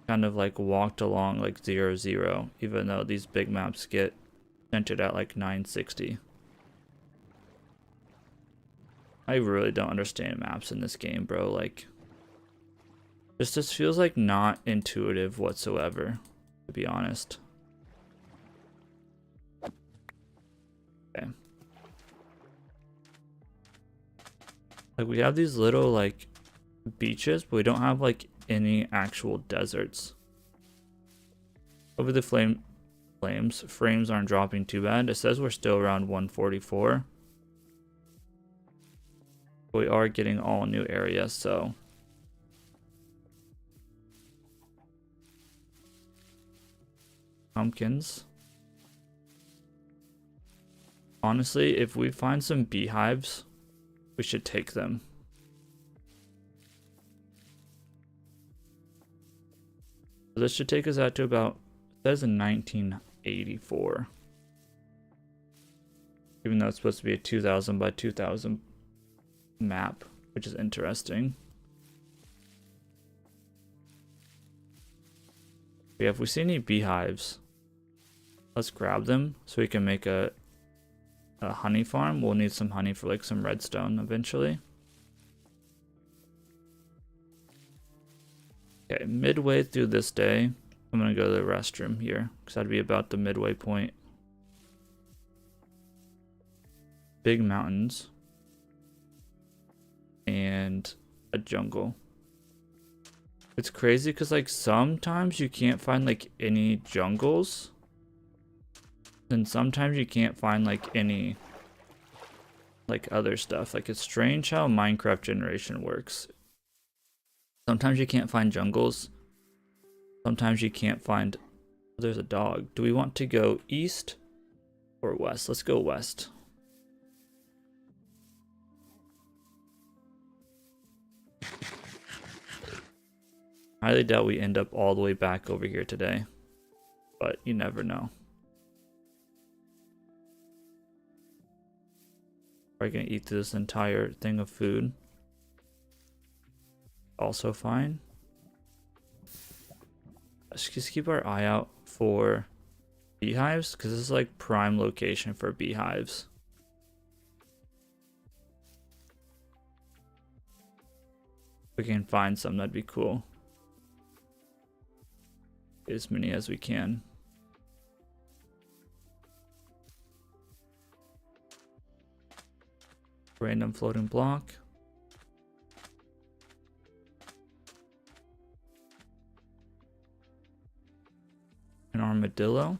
kind of like walked along like 0, 0, even though these big maps get centered at like 960. I really don't understand maps in this game, bro. Like, this feels like not intuitive whatsoever, to be honest. Okay. Like, we have these little like beaches, but we don't have like any actual deserts. Over the frames aren't dropping too bad. It says we're still around 144. We are getting all new areas, so pumpkins. Honestly, if we find some beehives, we should take them. So this should take us out to about, it says in 1984. Even though it's supposed to be a 2000 by 2000 map, which is interesting. Yeah, if we see any beehives, let's grab them so we can make a honey farm. We'll need some honey for like some redstone eventually. Okay, midway through this day, I'm gonna go to the restroom here because that'd be about the midway point. Big mountains and a jungle. It's crazy because like sometimes you can't find like any jungles, and sometimes you can't find like any like other stuff. Like, it's strange how Minecraft generation works. Sometimes you can't find jungles, sometimes you can't find, there's a dog. Do we want to go east or west? Let's go west. Highly doubt we end up all the way back over here today, but you never know. Probably gonna eat this entire thing of food. Also fine. Let's just keep our eye out for beehives, because this is like prime location for beehives. If we can find some, that'd be cool. Get as many as we can. Random floating block. An armadillo.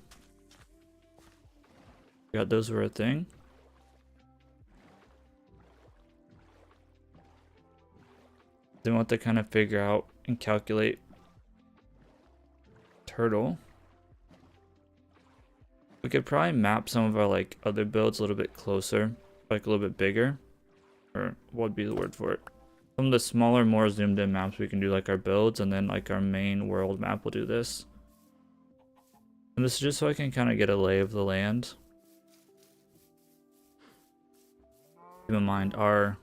Got those were a thing. Then we'll have to kind of figure out and calculate turtle. We could probably map some of our like other builds a little bit closer, like a little bit bigger, or what would be the word for it? Some of the smaller, more zoomed in maps we can do like our builds, and then like our main world map will do this. And this is just so I can kind of get a lay of the land. Keep in mind, our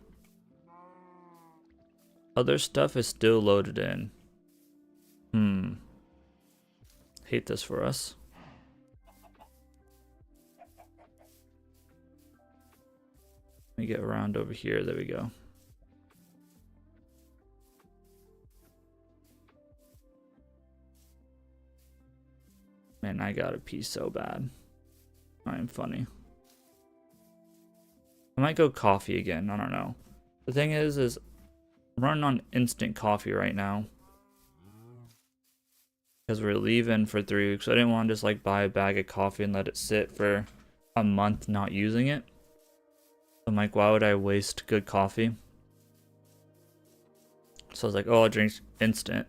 other stuff is still loaded in. Hate this for us. Let me get around over here. There we go. Man, I gotta pee so bad. I am funny. I might go coffee again. I don't know. The thing is I'm running on instant coffee right now, because we're leaving for 3 weeks. So I didn't want to just like buy a bag of coffee and let it sit for a month not using it. I'm like, why would I waste good coffee? So I was like, oh, I'll drink instant.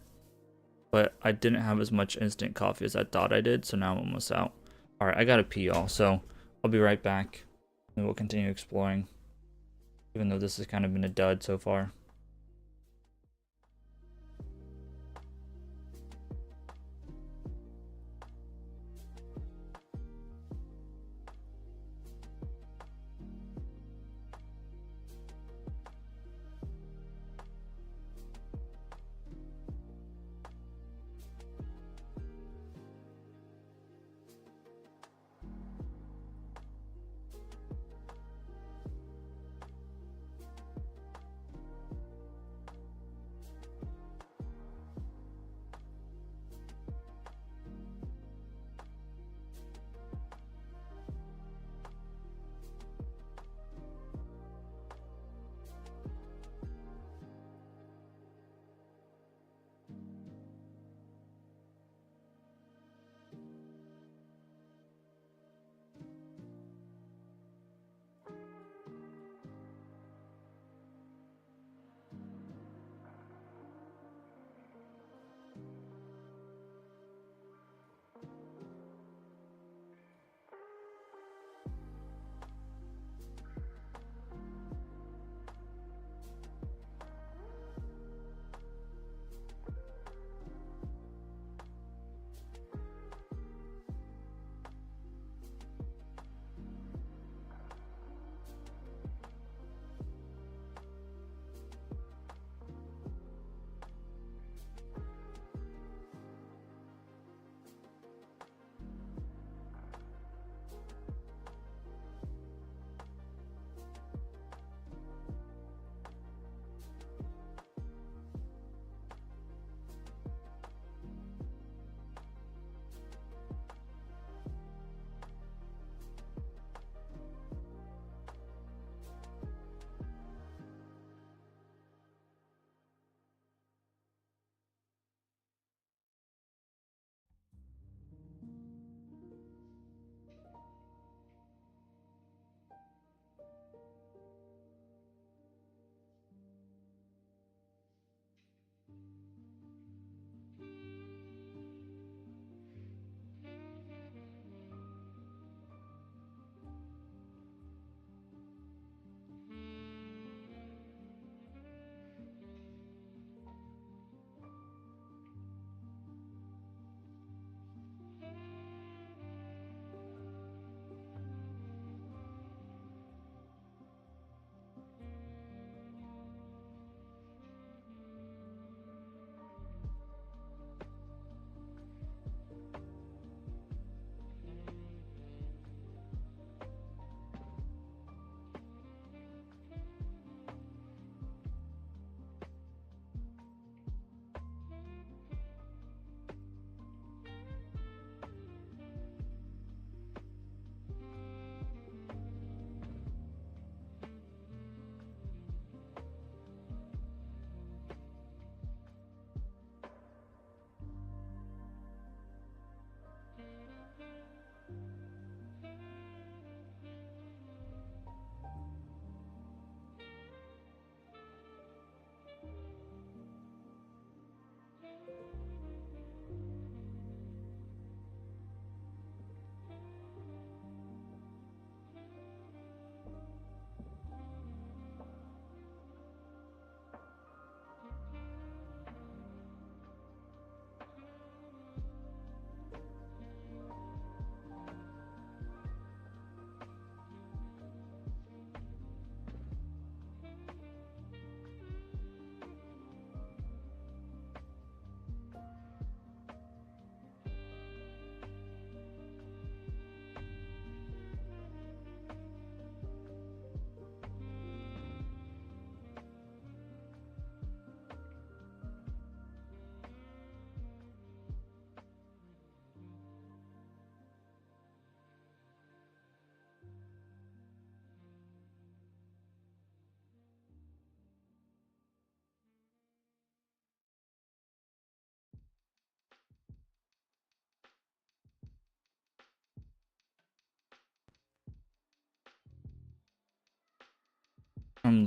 But I didn't have as much instant coffee as I thought I did, so now I'm almost out. Alright, I gotta pee, y'all, so I'll be right back, and we'll continue exploring, even though this has kind of been a dud so far.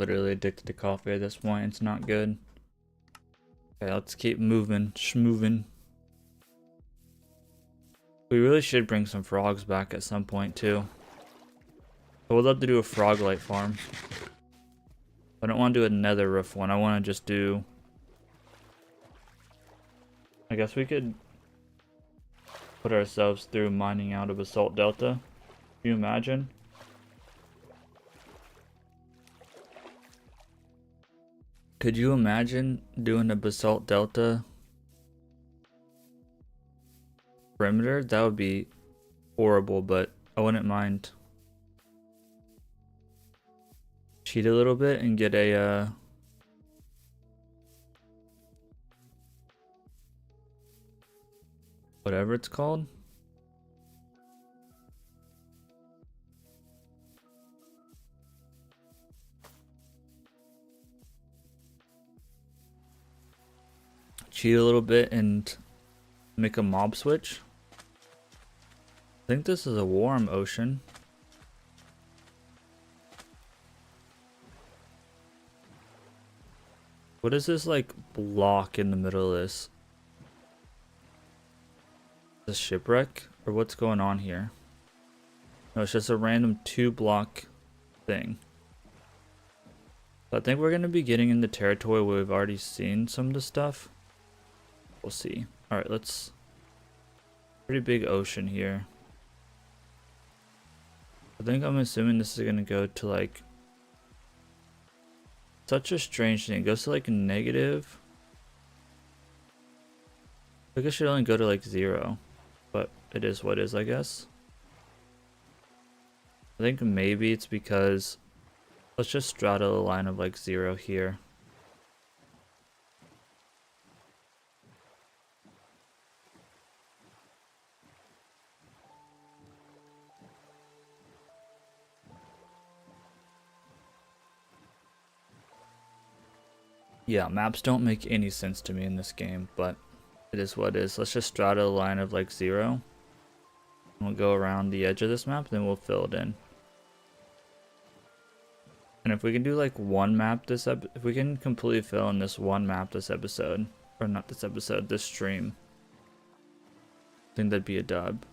literally addicted to coffee at this point. It's not good. Okay, let's keep moving, schmoving. We really should bring some frogs back at some point too. I would love to do a frog light farm. I don't want to do a nether roof one. I want to just do... I guess we could put ourselves through mining out of Basalt Delta. Can you imagine? Could you imagine doing a Basalt Delta perimeter? That would be horrible, but I wouldn't mind. Cheat a little bit and get a whatever it's called. Cheat a little bit and make a mob switch. I think this is a warm ocean. What is this like block in the middle of this? The shipwreck? Or what's going on here? No, it's just a random 2-block thing. So I think we're going to be getting into territory where we've already seen some of the stuff. We'll see. Alright, let's... Pretty big ocean here. I think I'm assuming this is going to go to like... Such a strange thing. It goes to like negative. I think it should only go to like 0. But it is what it is, I guess. I think maybe it's because... Let's just straddle a line of like 0 here. Yeah, maps don't make any sense to me in this game, but it is what it is. Let's just straddle a line of like 0. We'll go around the edge of this map, then we'll fill it in. And if we can do like one map this if we can completely fill in this one map this episode, or not this episode, this stream, I think that'd be a dub.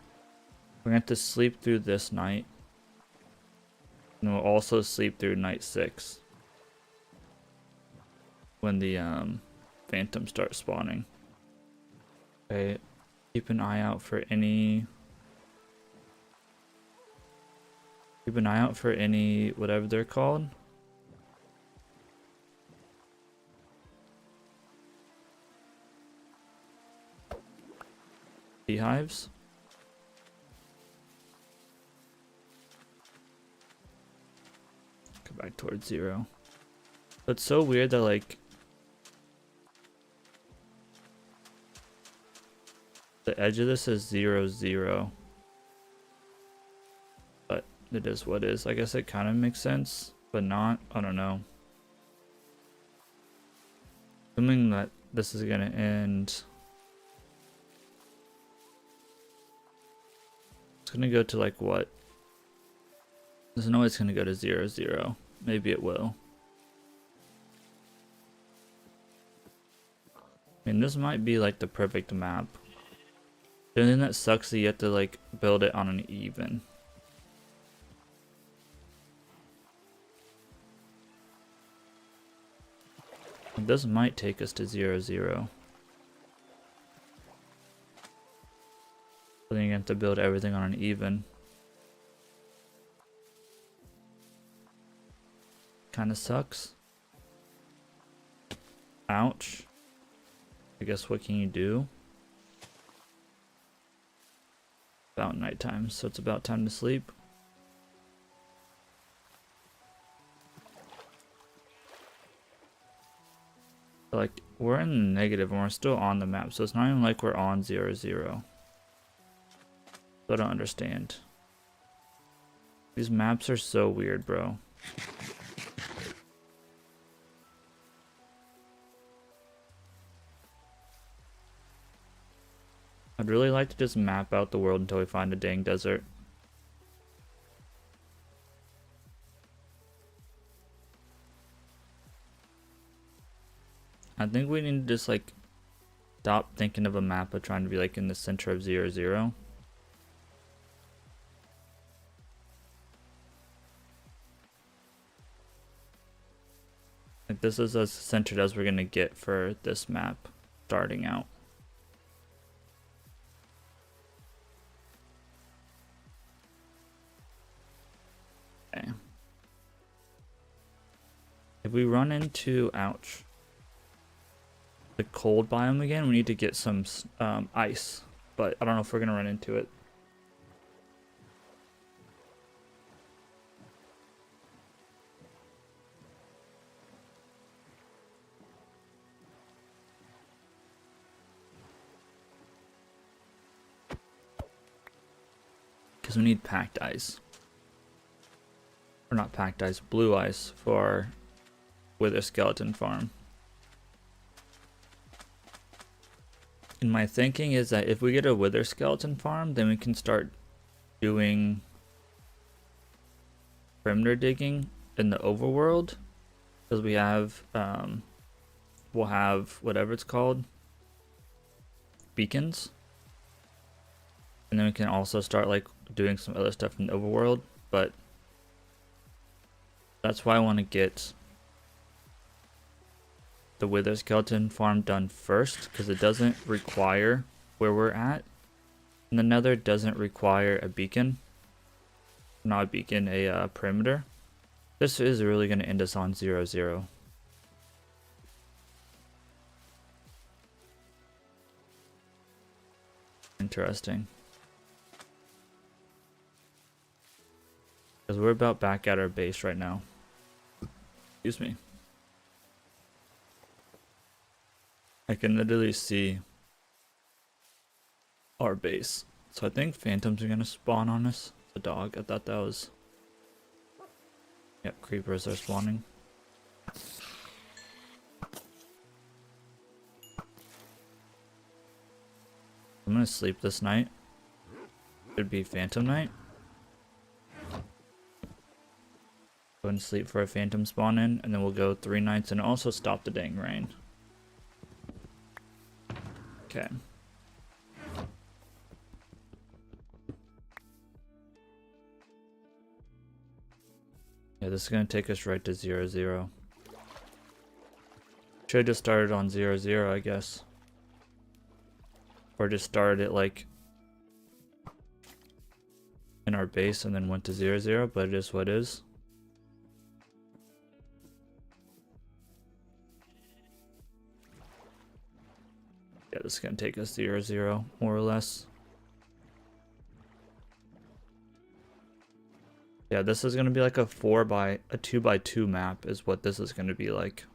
We're gonna have to sleep through this night, and we'll also sleep through night 6 when the phantoms start spawning. Okay, keep an eye out for any whatever they're called. Beehives. Go back towards 0. It's so weird that like the edge of this is 0, 0. But it is what it is. I guess it kind of makes sense, but not. I don't know. Assuming that this is gonna end. It's gonna go to like what? There's no way it's gonna go to 0, 0. Maybe it will. I mean, this might be like the perfect map. The only thing that sucks is you have to like build it on an even. This might take us to 0, 0. But then you have to build everything on an even. Kinda sucks. Ouch. I guess what can you do? About nighttime, so it's about time to sleep. Like, we're in the negative and we're still on the map, so it's not even like we're on 0, 0. So I don't understand. These maps are so weird, bro. I'd really like to just map out the world until we find a dang desert. I think we need to just like stop thinking of a map of trying to be like in the center of 0, 0. Like this is as centered as we're gonna get for this map starting out. Okay. If we run into, ouch, the cold biome again, we need to get some ice, but I don't know if we're gonna run into it. Because we need packed ice. Or not packed ice, blue ice for our wither skeleton farm. And my thinking is that if we get a wither skeleton farm, then we can start doing perimeter digging in the overworld, because we have we'll have whatever it's called, beacons, and then we can also start like doing some other stuff in the overworld. But that's why I want to get the wither skeleton farm done first, because it doesn't require where we're at, and the nether doesn't require a beacon. Not a beacon, a perimeter. This is really going to end us on 0, 0. Interesting. Because we're about back at our base right now. Excuse me. I can literally see our base. So I think phantoms are going to spawn on us. The dog, I thought that was... Yep, creepers are spawning. I'm gonna sleep this night. It'd be phantom night. Go and sleep for a phantom spawn in, and then we'll go 3 nights and also stop the dang rain. Okay. Yeah, this is gonna take us right to 0, 0. Should have just started on 0, 0, I guess. Or just started it like in our base and then went to 0, 0, but it is what it is. Yeah, this is gonna take us 0, 0, more or less. Yeah, this is gonna be like a 2x2 map is what this is gonna be like.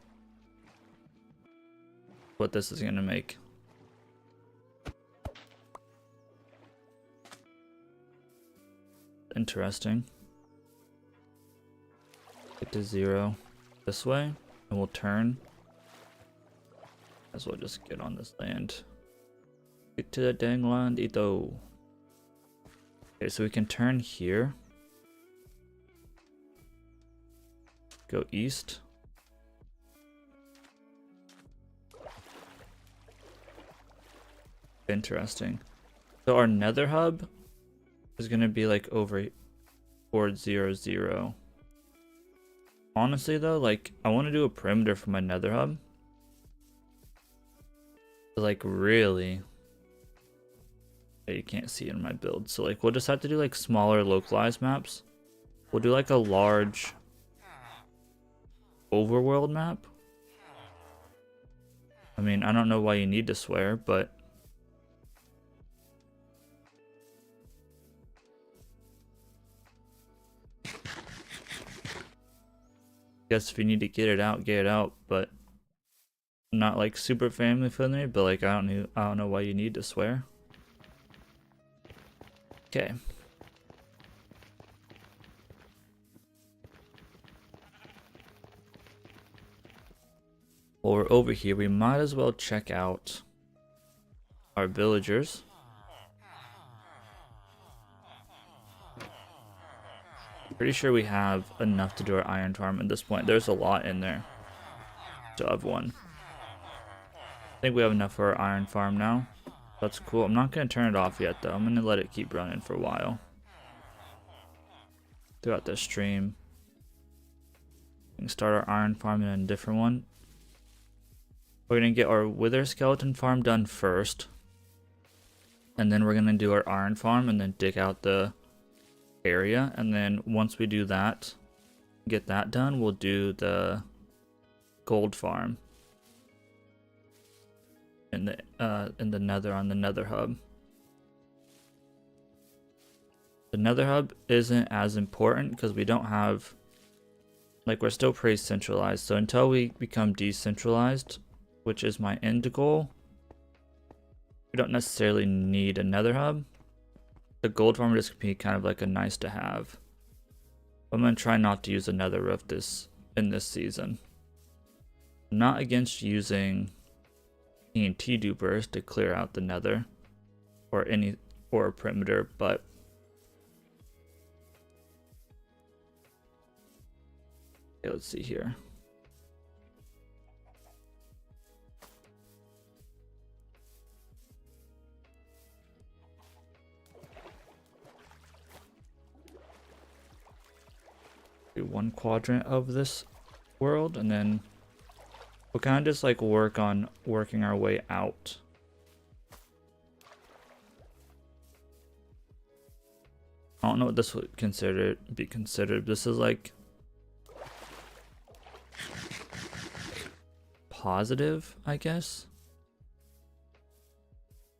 What this is gonna make. Interesting. Get to 0 this way, and we'll turn. As well just get on this land. Get to the dang land, Ito. Okay, so we can turn here. Go east. Interesting. So our nether hub is gonna be like over towards 0, 0. Honestly though, like I want to do a perimeter for my nether hub. Like really, yeah, you can't see in my build, so like we'll just have to do like smaller localized maps. We'll do like a large overworld map. I mean, I don't know why you need to swear, but I guess if you need to get it out, but not like super family friendly, but like I don't know why you need to swear. Okay. While we're over here, we might as well check out our villagers. Pretty sure we have enough to do our iron farm at this point. There's a lot in there. Still have one. think we have enough for our iron farm now. That's cool. I'm not going to turn it off yet, though. I'm going to let it keep running for a while. Throughout the stream. We can start our iron farm in a different one. We're going to get our wither skeleton farm done first. And then we're going to do our iron farm and then dig out the area. And then once we do that, get that done, we'll do the gold farm. In the nether, on the nether hub. The nether hub isn't as important because we don't have, like, we're still pretty centralized. So until we become decentralized, which is my end goal, we don't necessarily need a nether hub. The gold farm just can be kind of like a nice to have. I'm gonna try not to use a nether roof in this season. I'm not against using TNT dupers to clear out the nether or a perimeter, but okay, let's see here. Do one quadrant of this world, and then we'll kind of just like working our way out. I don't know what this would be considered. This is like positive, I guess.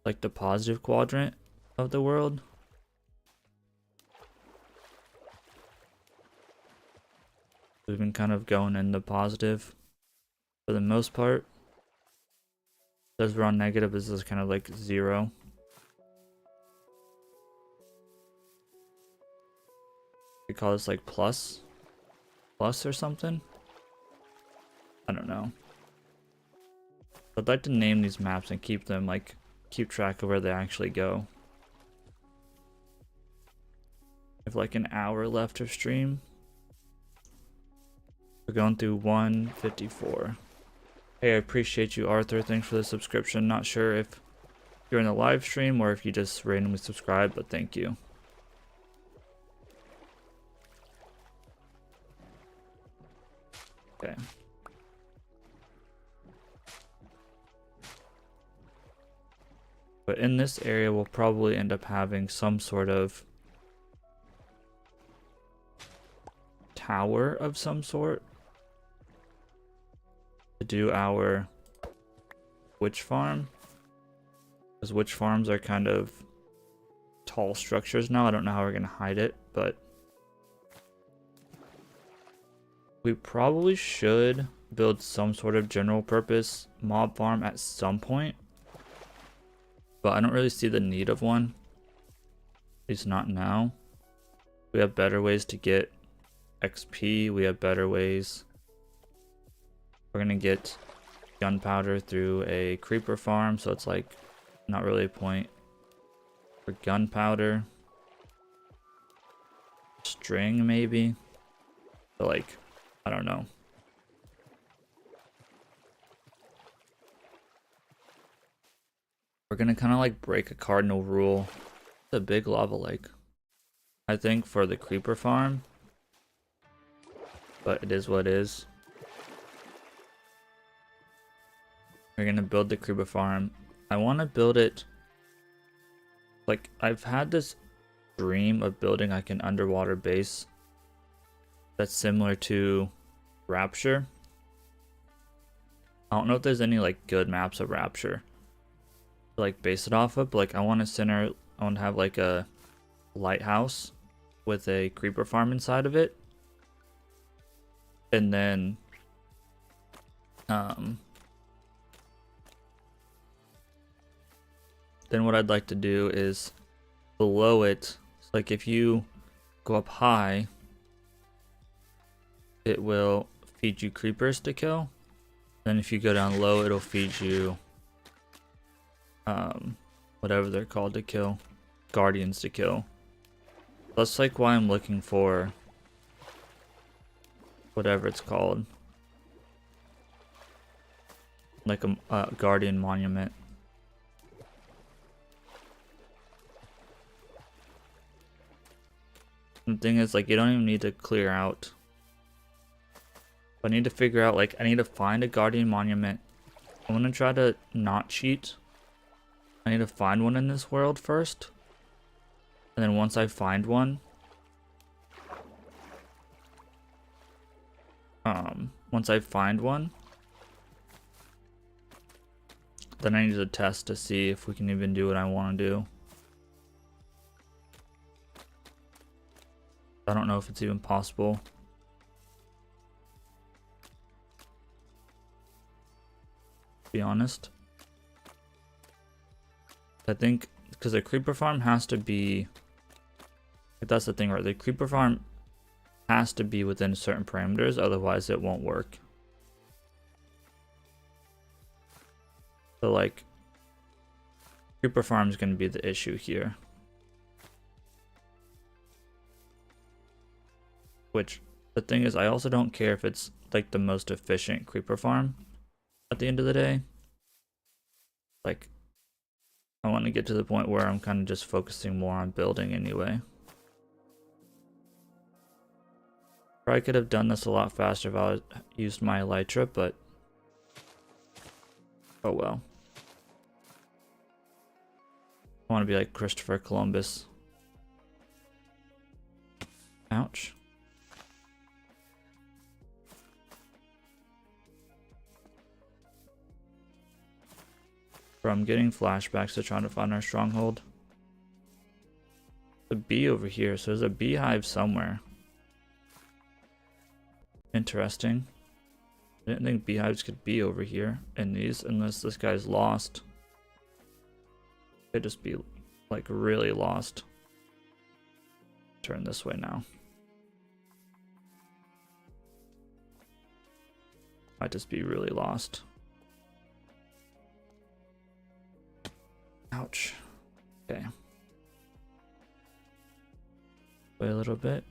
Like the positive quadrant of the world. We've been kind of going in the positive for the most part. As we're on negative, this is kind of like 0. We call this like plus or something. I don't know. I'd like to name these maps and keep track of where they actually go. I have like an hour left of stream. We're going through 154. Hey, I appreciate you, Arthur. Thanks for the subscription. Not sure if you're in the live stream or if you just randomly subscribed, but thank you. Okay. But in this area, we'll probably end up having some sort of tower of some sort to do our witch farm, because witch farms are kind of tall structures now. I don't know how we're gonna hide it, but we probably should build some sort of general purpose mob farm at some point, but I don't really see the need of one, at least not now. We have better ways to get XP. We have better ways. We're gonna get gunpowder through a creeper farm, so it's like not really a point for gunpowder. String maybe, but like I don't know. We're gonna kind of like break a cardinal rule. It's a big lava lake, I think, for the creeper farm, but it is what it is. We're gonna build the creeper farm. I want to build it like, I've had this dream of building like an underwater base that's similar to Rapture. I don't know if there's any like good maps of Rapture to like base it off of, but like I want to have like a lighthouse with a creeper farm inside of it, and then then what I'd like to do is below it, like if you go up high, it will feed you creepers to kill. Then if you go down low, it'll feed you whatever they're called to kill, guardians to kill. That's like why I'm looking for whatever it's called, like a guardian monument. The thing is, like, you don't even need to clear out. I need to figure out, like, I need to find a guardian monument. I'm gonna try to not cheat. I need to find one in this world first. And then once I find one, then I need to test to see if we can even do what I want to do. I don't know if it's even possible. To be honest. I think because the creeper farm has to be, that's the thing, right? The creeper farm has to be within certain parameters, otherwise it won't work. So like, creeper farm is going to be the issue here. Which, the thing is, I also don't care if it's like the most efficient creeper farm at the end of the day. Like, I want to get to the point where I'm kind of just focusing more on building anyway. Probably could have done this a lot faster if I used my elytra, but oh well. I want to be like Christopher Columbus. Ouch. Bro, I'm getting flashbacks to trying to find our stronghold. The bee over here, so there's a beehive somewhere. Interesting. I didn't think beehives could be over here in these unless this guy's lost. They'd just be like really lost. Turn this way now. Might just be really lost. Ouch. Okay. Wait a little bit.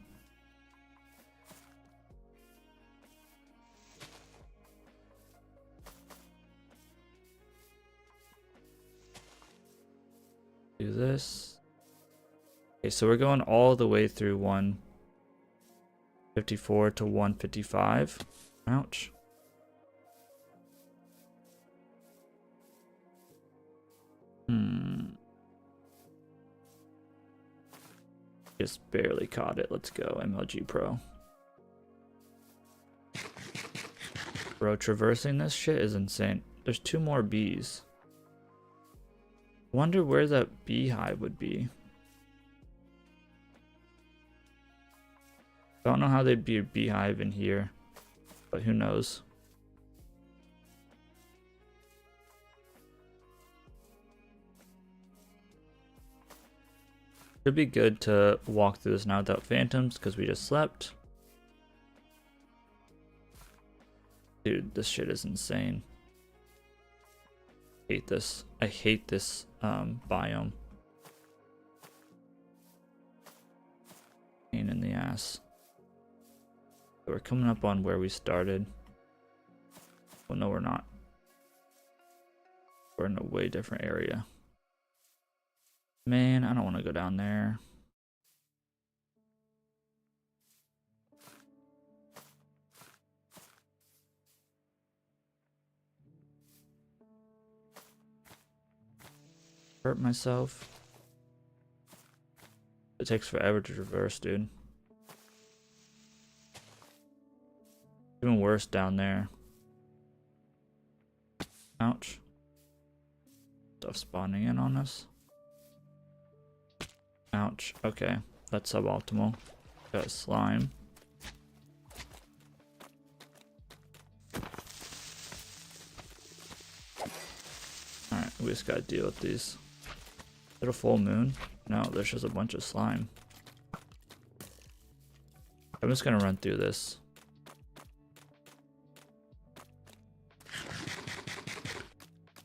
Do this. Okay, so we're going all the way through 154 to 155. Ouch. Just barely caught it. Let's go, MLG Pro. Bro, traversing this shit is insane. There's 2 more bees. Wonder where that beehive would be. I don't know how they'd be a beehive in here, but who knows. It'd be good to walk through this now without phantoms because we just slept. Dude, this shit is insane. Hate this. I hate this biome. Pain in the ass. We're coming up on where we started. Well, no, we're not. We're in a way different area. Man, I don't want to go down there. Hurt myself. It takes forever to traverse, dude. Even worse down there. Ouch. Stuff spawning in on us. Ouch. Okay, that's suboptimal. Got slime. Alright, we just gotta deal with these. Is it a full moon? No, there's just a bunch of slime. I'm just gonna run through this.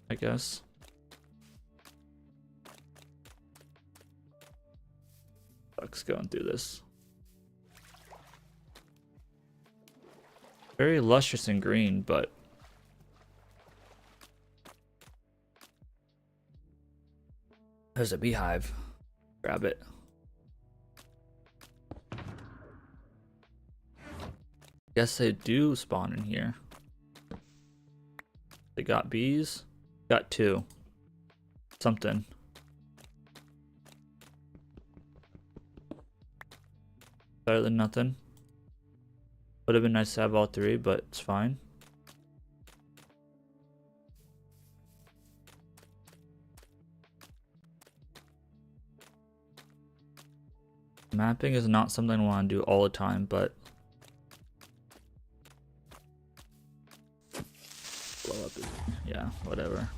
I guess. Sucks going through this. Very luscious and green, but There's a beehive. Grab it. Guess they do spawn in here. They got bees. Got 2. Something. Better than nothing. Would have been nice to have all 3, but it's fine. Mapping is not something I want to do all the time, but blow up. Yeah, whatever.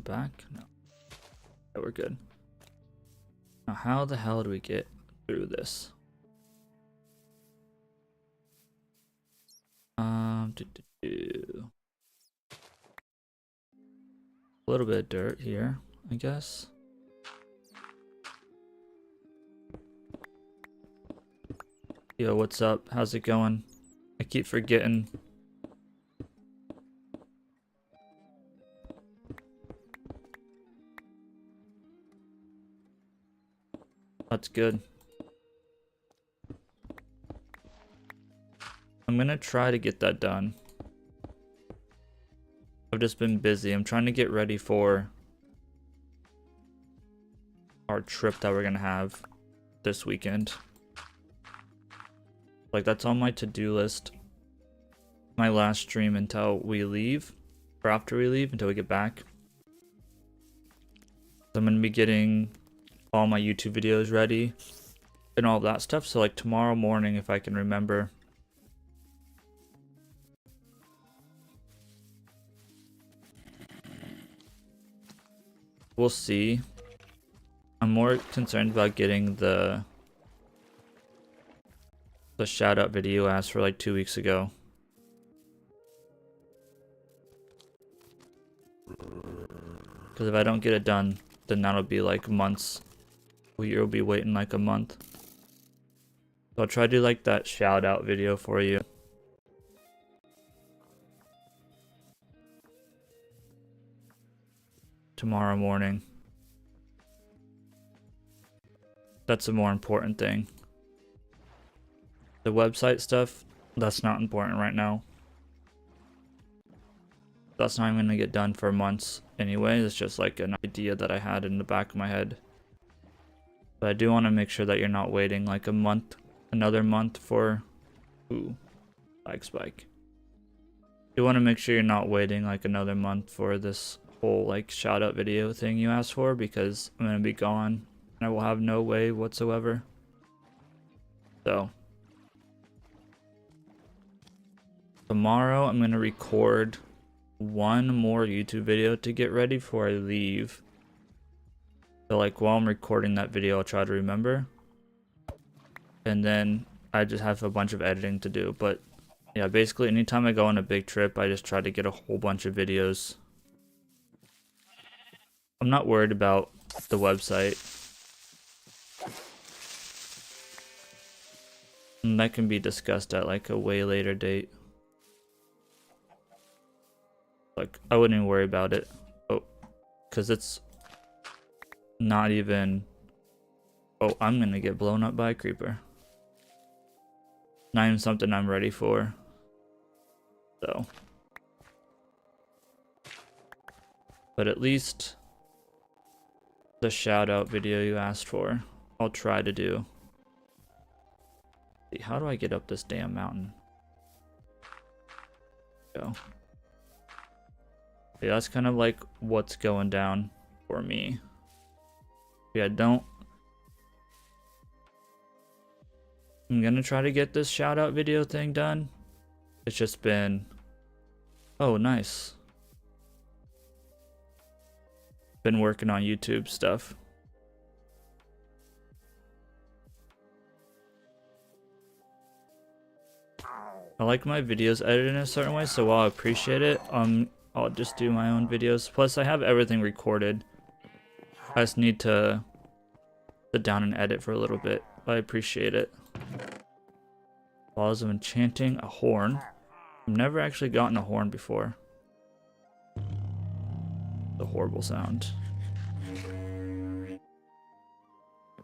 Back? No. Yeah, we're good. Now, how the hell do we get through this? A little bit of dirt here, I guess. Yo, what's up? How's it going? I keep forgetting. That's good. I'm gonna try to get that done. I've just been busy. I'm trying to get ready for our trip that we're gonna have this weekend. Like, that's on my to-do list. My last stream until we leave, or after we leave, until we get back. So I'm gonna be getting all my YouTube videos ready and all that stuff. So like tomorrow morning, if I can remember. We'll see. I'm more concerned about getting the shout out video asked for like 2 weeks ago. Because if I don't get it done, then that'll be like months. You'll be waiting like a month. So I'll try to do like that shout out video for you. Tomorrow morning. That's a more important thing. The website stuff, that's not important right now. That's not even gonna get done for months anyway. It's just like an idea that I had in the back of my head. But I do want to make sure that you're not waiting like a month, another month for... Ooh, lag spike. You want to make sure you're not waiting like another month for this whole like shout out video thing you asked for, because I'm going to be gone and I will have no way whatsoever. So tomorrow I'm going to record one more YouTube video to get ready before I leave. So like while I'm recording that video, I'll try to remember. And then I just have a bunch of editing to do. But yeah, basically anytime I go on a big trip, I just try to get a whole bunch of videos. I'm not worried about the website. And that can be discussed at like a way later date. Like, I wouldn't even worry about it. Oh, because it's not even... Oh, I'm going to get blown up by a creeper. Not even something I'm ready for. So. But at least the shout out video you asked for, I'll try to do. How do I get up this damn mountain? Go. Yeah, that's kind of like what's going down for me. Yeah, I'm gonna try to get this shout out video thing done. It's just been... Oh, nice. Been working on YouTube stuff. I like my videos edited in a certain way, so while I appreciate it, I'll just do my own videos. Plus, I have everything recorded. I just need to sit down and edit for a little bit. I appreciate it. Laws of enchanting a horn. I've never actually gotten a horn before. The horrible sound.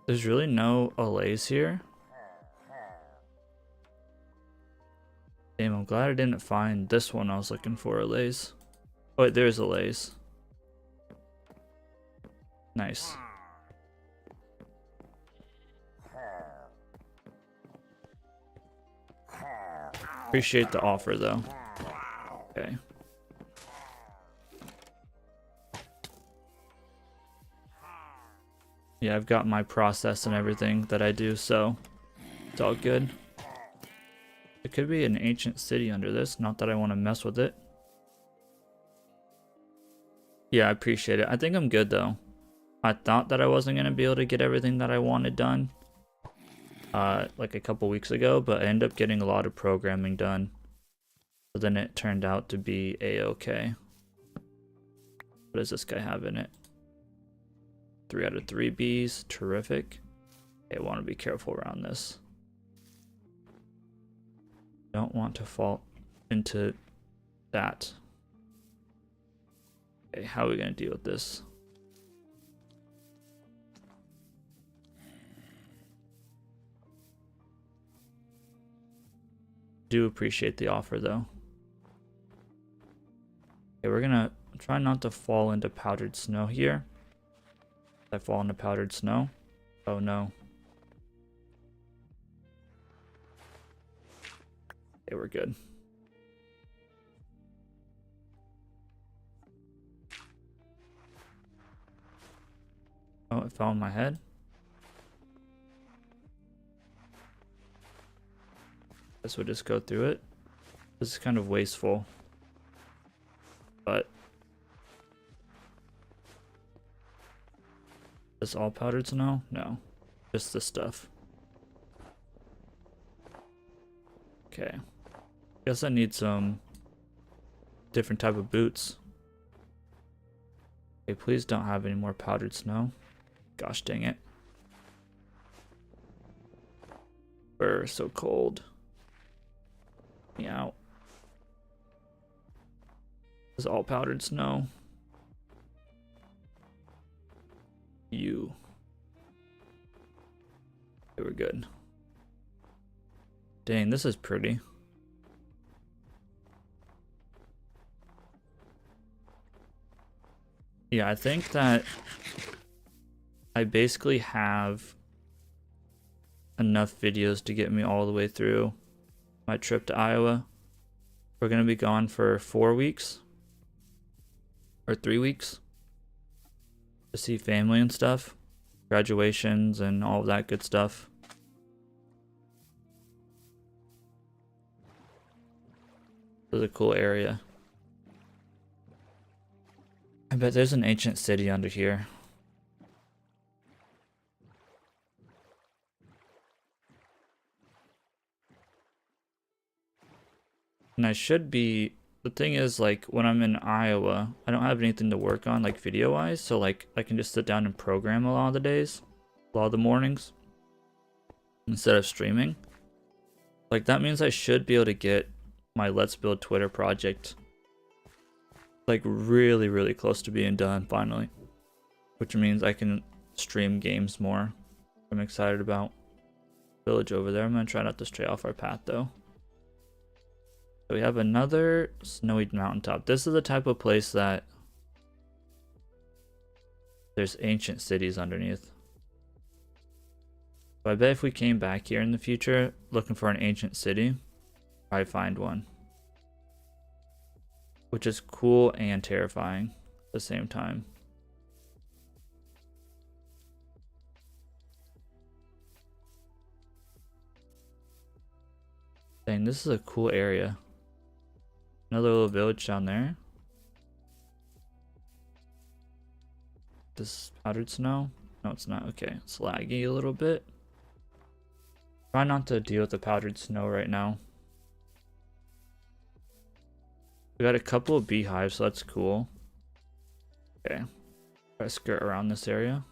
There's really no allays here. Damn, I'm glad I didn't find this one I was looking for, allays. Oh wait, there's allays. Nice. Appreciate the offer though. Okay. Yeah, I've got my process and everything that I do, so it's all good. It could be an ancient city under this, not that I want to mess with it. Yeah, I appreciate it. I think I'm good though. I thought that I wasn't going to be able to get everything that I wanted done like a couple weeks ago, but I ended up getting a lot of programming done. So then it turned out to be a-okay. What does this guy have in it? 3 out of 3 Bs. Terrific. Okay, I want to be careful around this. Don't want to fall into that. Okay, how are we going to deal with this? Do appreciate the offer though. Okay, we're gonna try not to fall into powdered snow here. If I fall into powdered snow. Oh no. Okay, we're good. Oh, it fell on my head. Guess we'll just go through it. This is kind of wasteful. But is all powdered snow? No. Just this stuff. Okay. Guess I need some different type of boots. Okay, please don't have any more powdered snow. Gosh dang it. We're so cold. Me out. This is all powdered snow. You. Okay, we're good. Dang, this is pretty. Yeah, I think that I basically have enough videos to get me all the way through my trip to Iowa. We're gonna be gone for 4 weeks or 3 weeks to see family and stuff, graduations and all of that good stuff. This is a cool area. I bet there's an ancient city under here. And I should be, the thing is, like, when I'm in Iowa, I don't have anything to work on, like, video-wise, so, like, I can just sit down and program a lot of the days, a lot of the mornings, instead of streaming. Like, that means I should be able to get my Let's Build Twitter project, like, really, really close to being done, finally. Which means I can stream games more. I'm excited about. Village over there. I'm gonna try not to stray off our path, though. So we have another snowy mountaintop. This is the type of place that there's ancient cities underneath. So I bet if we came back here in the future looking for an ancient city, I'd find one. Which is cool and terrifying at the same time. Dang, this is a cool area. Another little village down there. This is powdered snow? No, it's not. Okay, it's laggy a little bit. Try not to deal with the powdered snow right now. We got a couple of beehives, so that's cool. Okay. Try to skirt around this area.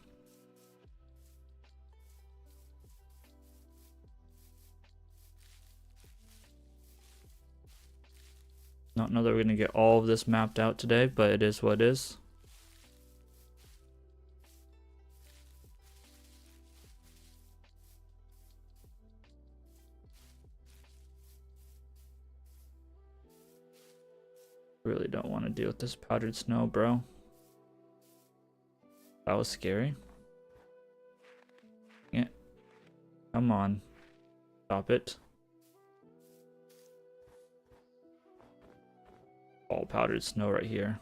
Not know that we're gonna get all of this mapped out today, but it is what it is. Really don't want to deal with this powdered snow, bro. That was scary. Yeah. Come on. Stop it. All powdered snow right here.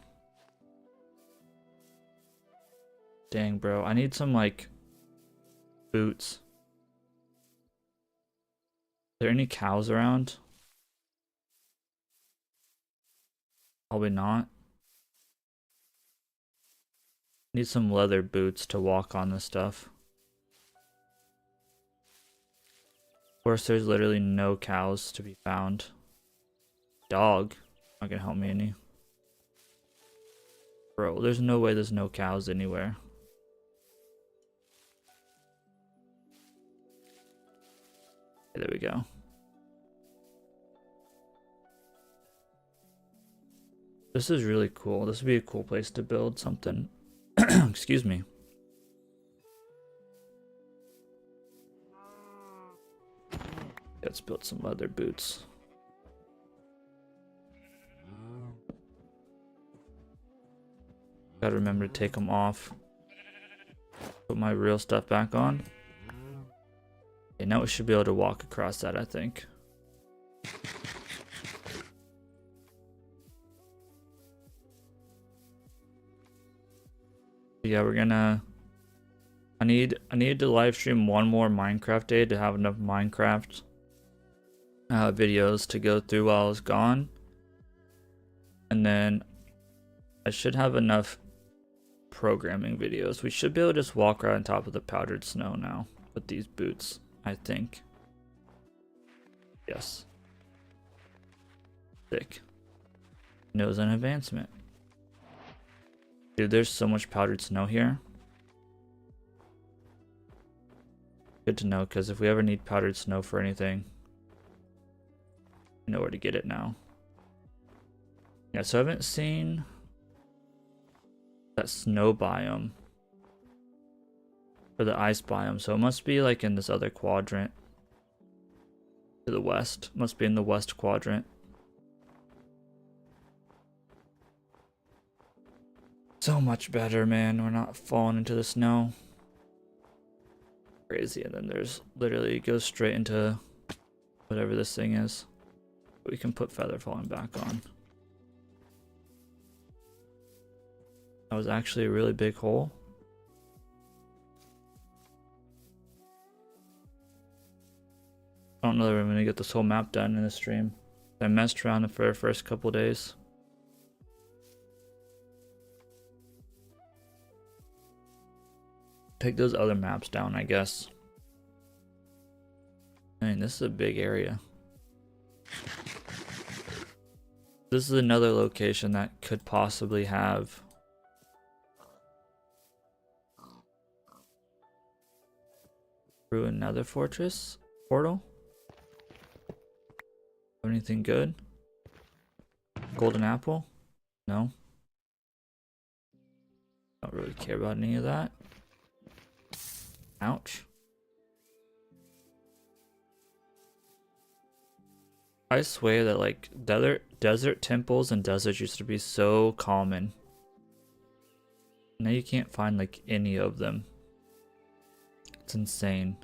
Dang, bro. I need some, like, boots. Are there any cows around? Probably not. Need some leather boots to walk on this stuff. Of course, there's literally no cows to be found. Dog. Not gonna help me any. Bro, there's no way there's no cows anywhere. Okay, there we go. This is really cool. This would be a cool place to build something. Excuse me. Let's build some leather boots. Gotta remember to take them off. Put my real stuff back on. Okay, now we should be able to walk across that, I think. Yeah, we're gonna... I need to live stream one more Minecraft day to have enough Minecraft videos to go through while I was gone. And then I should have enough programming videos. We should be able to just walk right on top of the powdered snow now with these boots, I think. Yes. Sick. Nose and advancement. Dude, there's so much powdered snow here. Good to know, because if we ever need powdered snow for anything, I know where to get it now. Yeah, so I haven't seen that snow biome or the ice biome, so it must be like in this other quadrant to the west. Must be in the west quadrant. So much better, man. We're not falling into the snow. Crazy. And then there's literally, it goes straight into whatever this thing is. We can put feather falling back on. That was actually a really big hole. I don't know that we're gonna get this whole map done in the stream. I messed around for the first couple days. Take those other maps down, I guess. I mean, this is a big area. This is another location that could possibly have through another fortress portal. Anything good? Golden apple? No. Don't really care about any of that. Ouch. I swear that like desert temples and deserts used to be so common. Now you can't find like any of them. It's insane.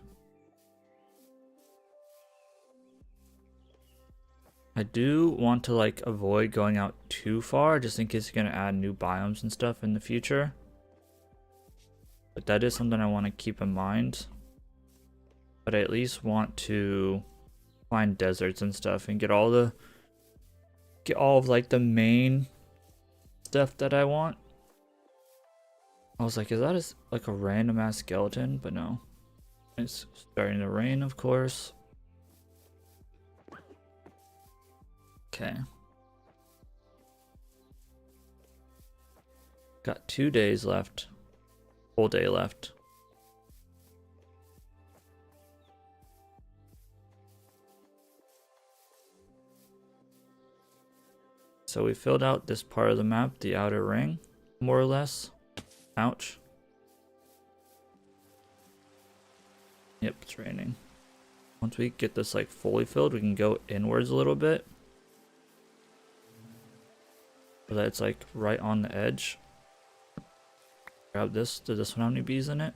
I do want to like avoid going out too far just in case you're gonna add new biomes and stuff in the future. But that is something I want to keep in mind. But I at least want to find deserts and stuff and get all of like the main stuff that I want. I was like, is that like a random ass skeleton? But no. It's starting to rain, of course. Okay. Got 2 days left. Whole day left. So we filled out this part of the map, the outer ring, more or less. Ouch. Yep, it's raining. Once we get this like fully filled, we can go inwards a little bit. So that it's like right on the edge. Grab this. Does this one have any bees in it?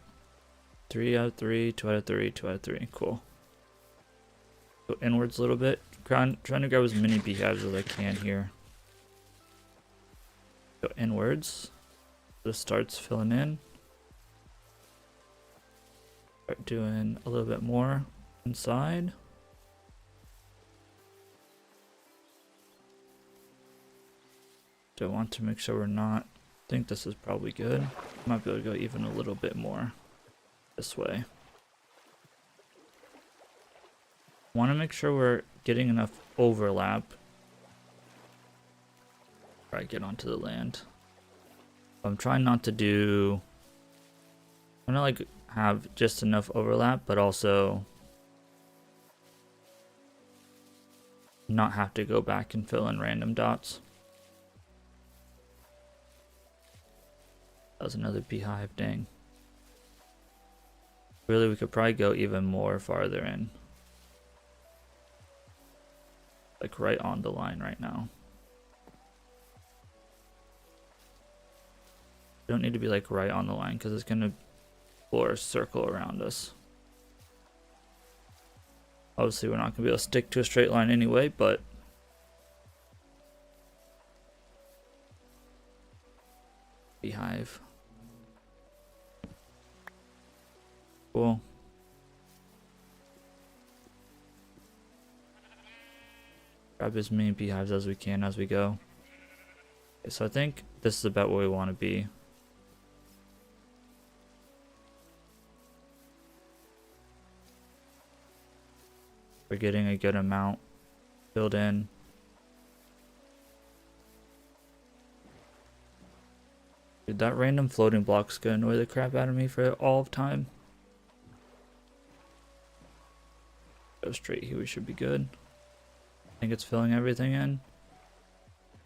3 out of 3, 2 out of 3, 2 out of 3. Cool. Go inwards a little bit. Trying to grab as many beehives as I can here. Go inwards. This starts filling in. Start doing a little bit more inside. Do I want to make sure we're not... I think this is probably good. Might be able to go even a little bit more this way. Want to make sure we're getting enough overlap. Alright, get onto the land. I'm trying not to do... I'm gonna like have just enough overlap, but also not have to go back and fill in random dots. That was another beehive, dang. Really, we could probably go even more farther in. Like right on the line right now. Don't need to be like right on the line because it's gonna explore a circle around us. Obviously we're not gonna be able to stick to a straight line anyway, but beehive. Cool. Grab as many beehives as we can as we go. Okay, so I think this is about where we want to be. We're getting a good amount filled in. Dude, that random floating block's gonna annoy the crap out of me for all of time. Go straight here, we should be good. I think it's filling everything in.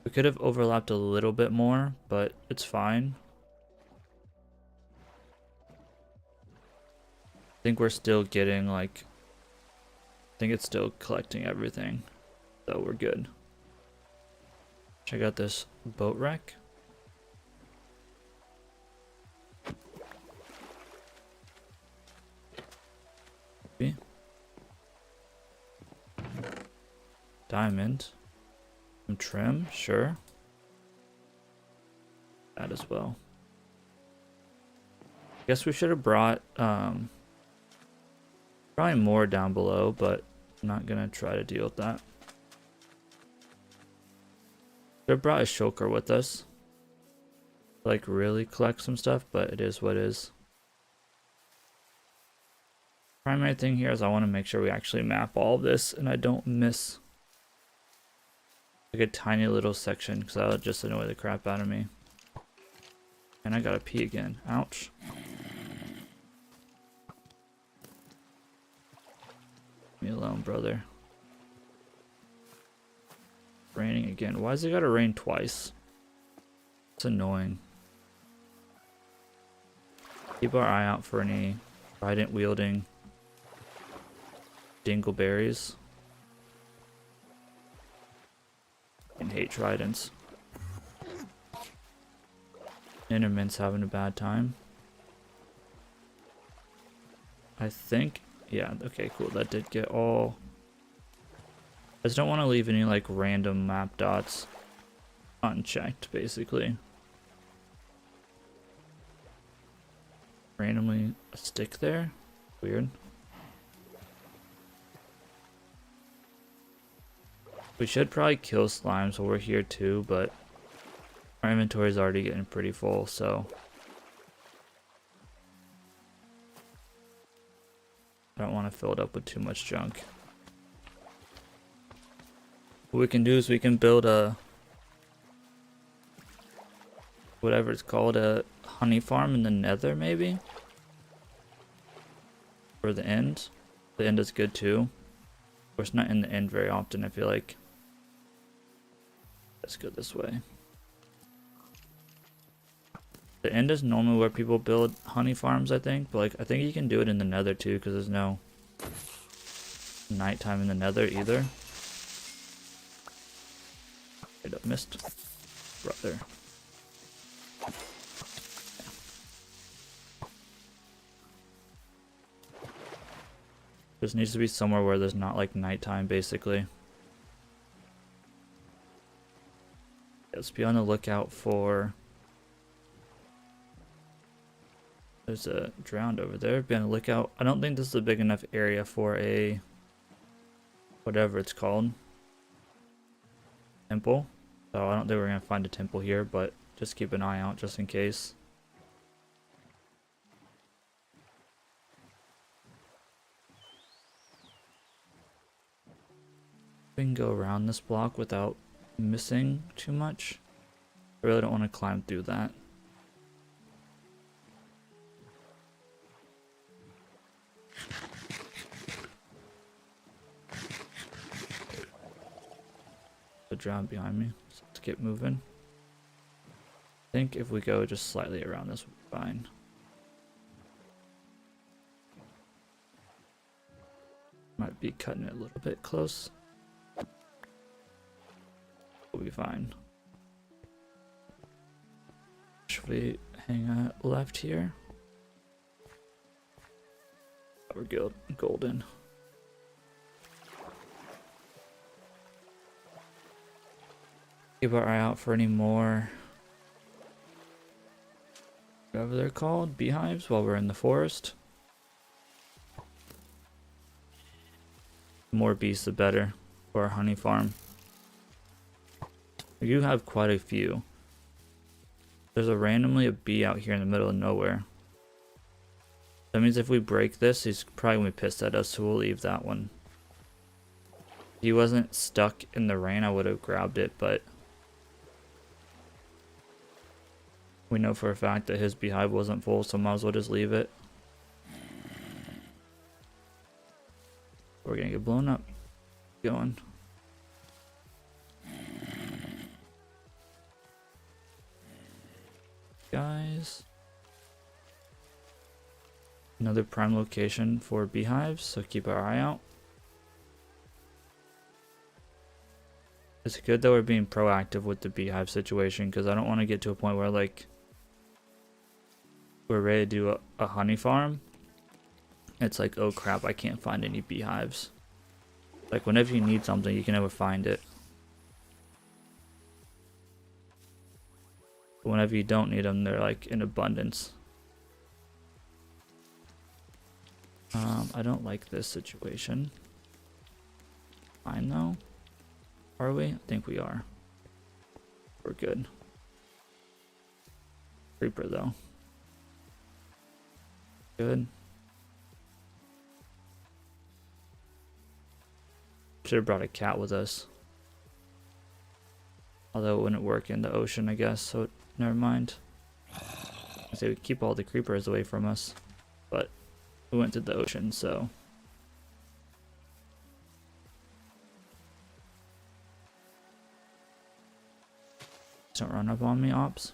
We could have overlapped a little bit more, but it's fine. I think we're still getting like... I think it's still collecting everything, so we're good. Check out this boat wreck. Diamond. Some trim, sure. That as well. Guess we should have brought probably more down below, but I'm not gonna try to deal with that. Should have brought a shulker with us. Like really collect some stuff, but it is what it is. Primary thing here is I want to make sure we actually map all of this and I don't miss like a tiny little section because that would just annoy the crap out of me. And I gotta pee again. Ouch. Leave me alone, brother. Raining again. Why is it gotta rain twice? It's annoying. Keep our eye out for any trident wielding dingleberries. I hate tridents. Intermint's having a bad time. I think, yeah, okay, cool. That did get all. I just don't want to leave any like random map dots unchecked, basically. Randomly a stick there? Weird. We should probably kill slimes while we're here too, but our inventory is already getting pretty full, so I don't want to fill it up with too much junk. What we can do is we can build a whatever it's called, a honey farm in the nether maybe? Or the end. The end is good too. Of course not in the end very often, I feel like. Let's go this way. The end is normally where people build honey farms, I think. But like, I think you can do it in the nether too, because there's no nighttime in the nether either. Straight up missed. Brother. This needs to be somewhere where there's not like nighttime, basically. Let's be on the lookout for... There's a drowned over there. Be on the lookout. I don't think this is a big enough area for a... whatever it's called. Temple. So I don't think we're going to find a temple here, but just keep an eye out just in case. We can go around this block without missing too much. I really don't want to climb through that. The drown behind me, so let's get moving. I think if we go just slightly around this, we'll be fine. Might be cutting it a little bit close. We'll be fine. Should we hang a left here? We're good. Golden. Keep our eye out for any more, whatever they're called, beehives while we're in the forest. The more bees, the better for our honey farm. We do have quite a few. There's randomly a bee out here in the middle of nowhere. That means if we break this, he's probably gonna be pissed at us, so we'll leave that one. If he wasn't stuck in the rain, I would have grabbed it, but we know for a fact that his beehive wasn't full, so might as well just leave it. We're gonna get blown up. Going. Guys. Another prime location for beehives, so keep our eye out. It's good that we're being proactive with the beehive situation, because I don't want to get to a point where like we're ready to do a honey farm. It's like, oh crap, I can't find any beehives. Like whenever you need something, you can never find it. But whenever you don't need them, they're like in abundance. I don't like this situation. Fine though. Are we? I think we are. We're good. Creeper though. Good. Should have brought a cat with us. Although it wouldn't work in the ocean, I guess, so never mind. I say we keep all the creepers away from us, but we went to the ocean, so. Don't run up on me, ops.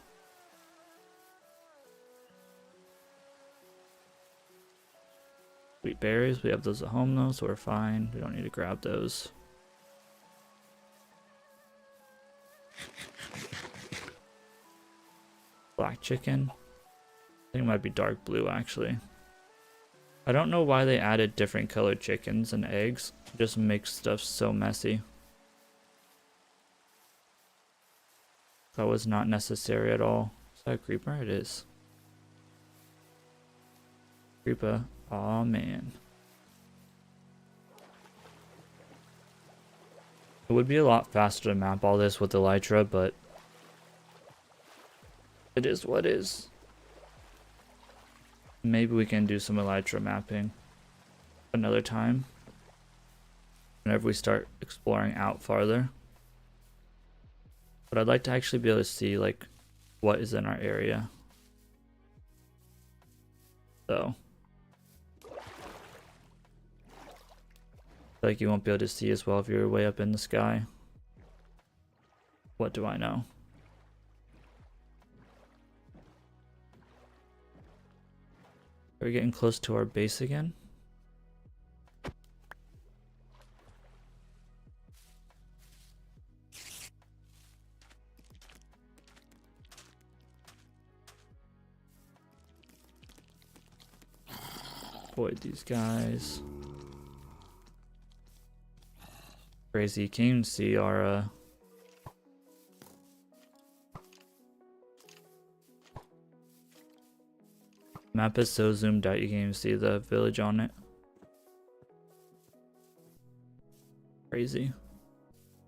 Sweet berries, we have those at home though, so we're fine. We don't need to grab those. Black chicken. I think it might be dark blue actually. I don't know why they added different colored chickens and eggs. It just makes stuff so messy. That was not necessary at all. Is that a creeper? It is. Creeper. Aw, man. It would be a lot faster to map all this with Elytra, but it is what it is. Maybe we can do some Elytra mapping another time. Whenever we start exploring out farther. But I'd like to actually be able to see like what is in our area. So like you won't be able to see as well if you're way up in the sky what do I know? Are we getting close to our base again? Avoid these guys. Crazy. You can even see our map is so zoomed out you can't even see the village on it. Crazy.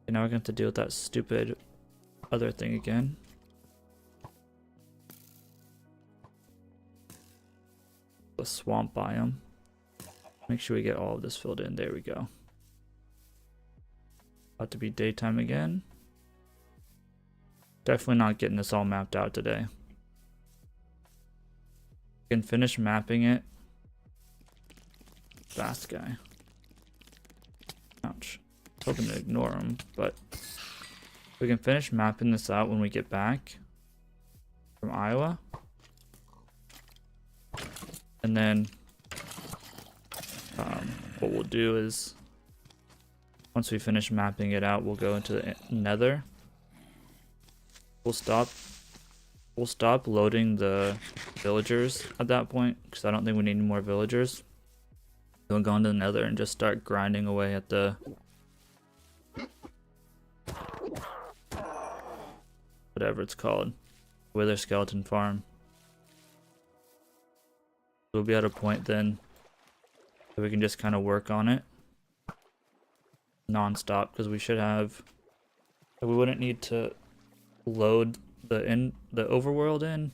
Okay, now we're going to have to deal with that stupid other thing again. The swamp biome. Make sure we get all of this filled in. There we go. About to be daytime again. Definitely not getting this all mapped out today. Can finish mapping it. Fast guy. Ouch. Hoping to ignore him, but we can finish mapping this out when we get back from Iowa. And then what we'll do is once we finish mapping it out, we'll go into the nether. We'll stop loading the villagers at that point because I don't think we need any more villagers. Then we'll go into the nether and just start grinding away at the whatever it's called, wither skeleton farm. We'll be at a point then that we can just kind of work on it non-stop because we should have, we wouldn't need to load the overworld in,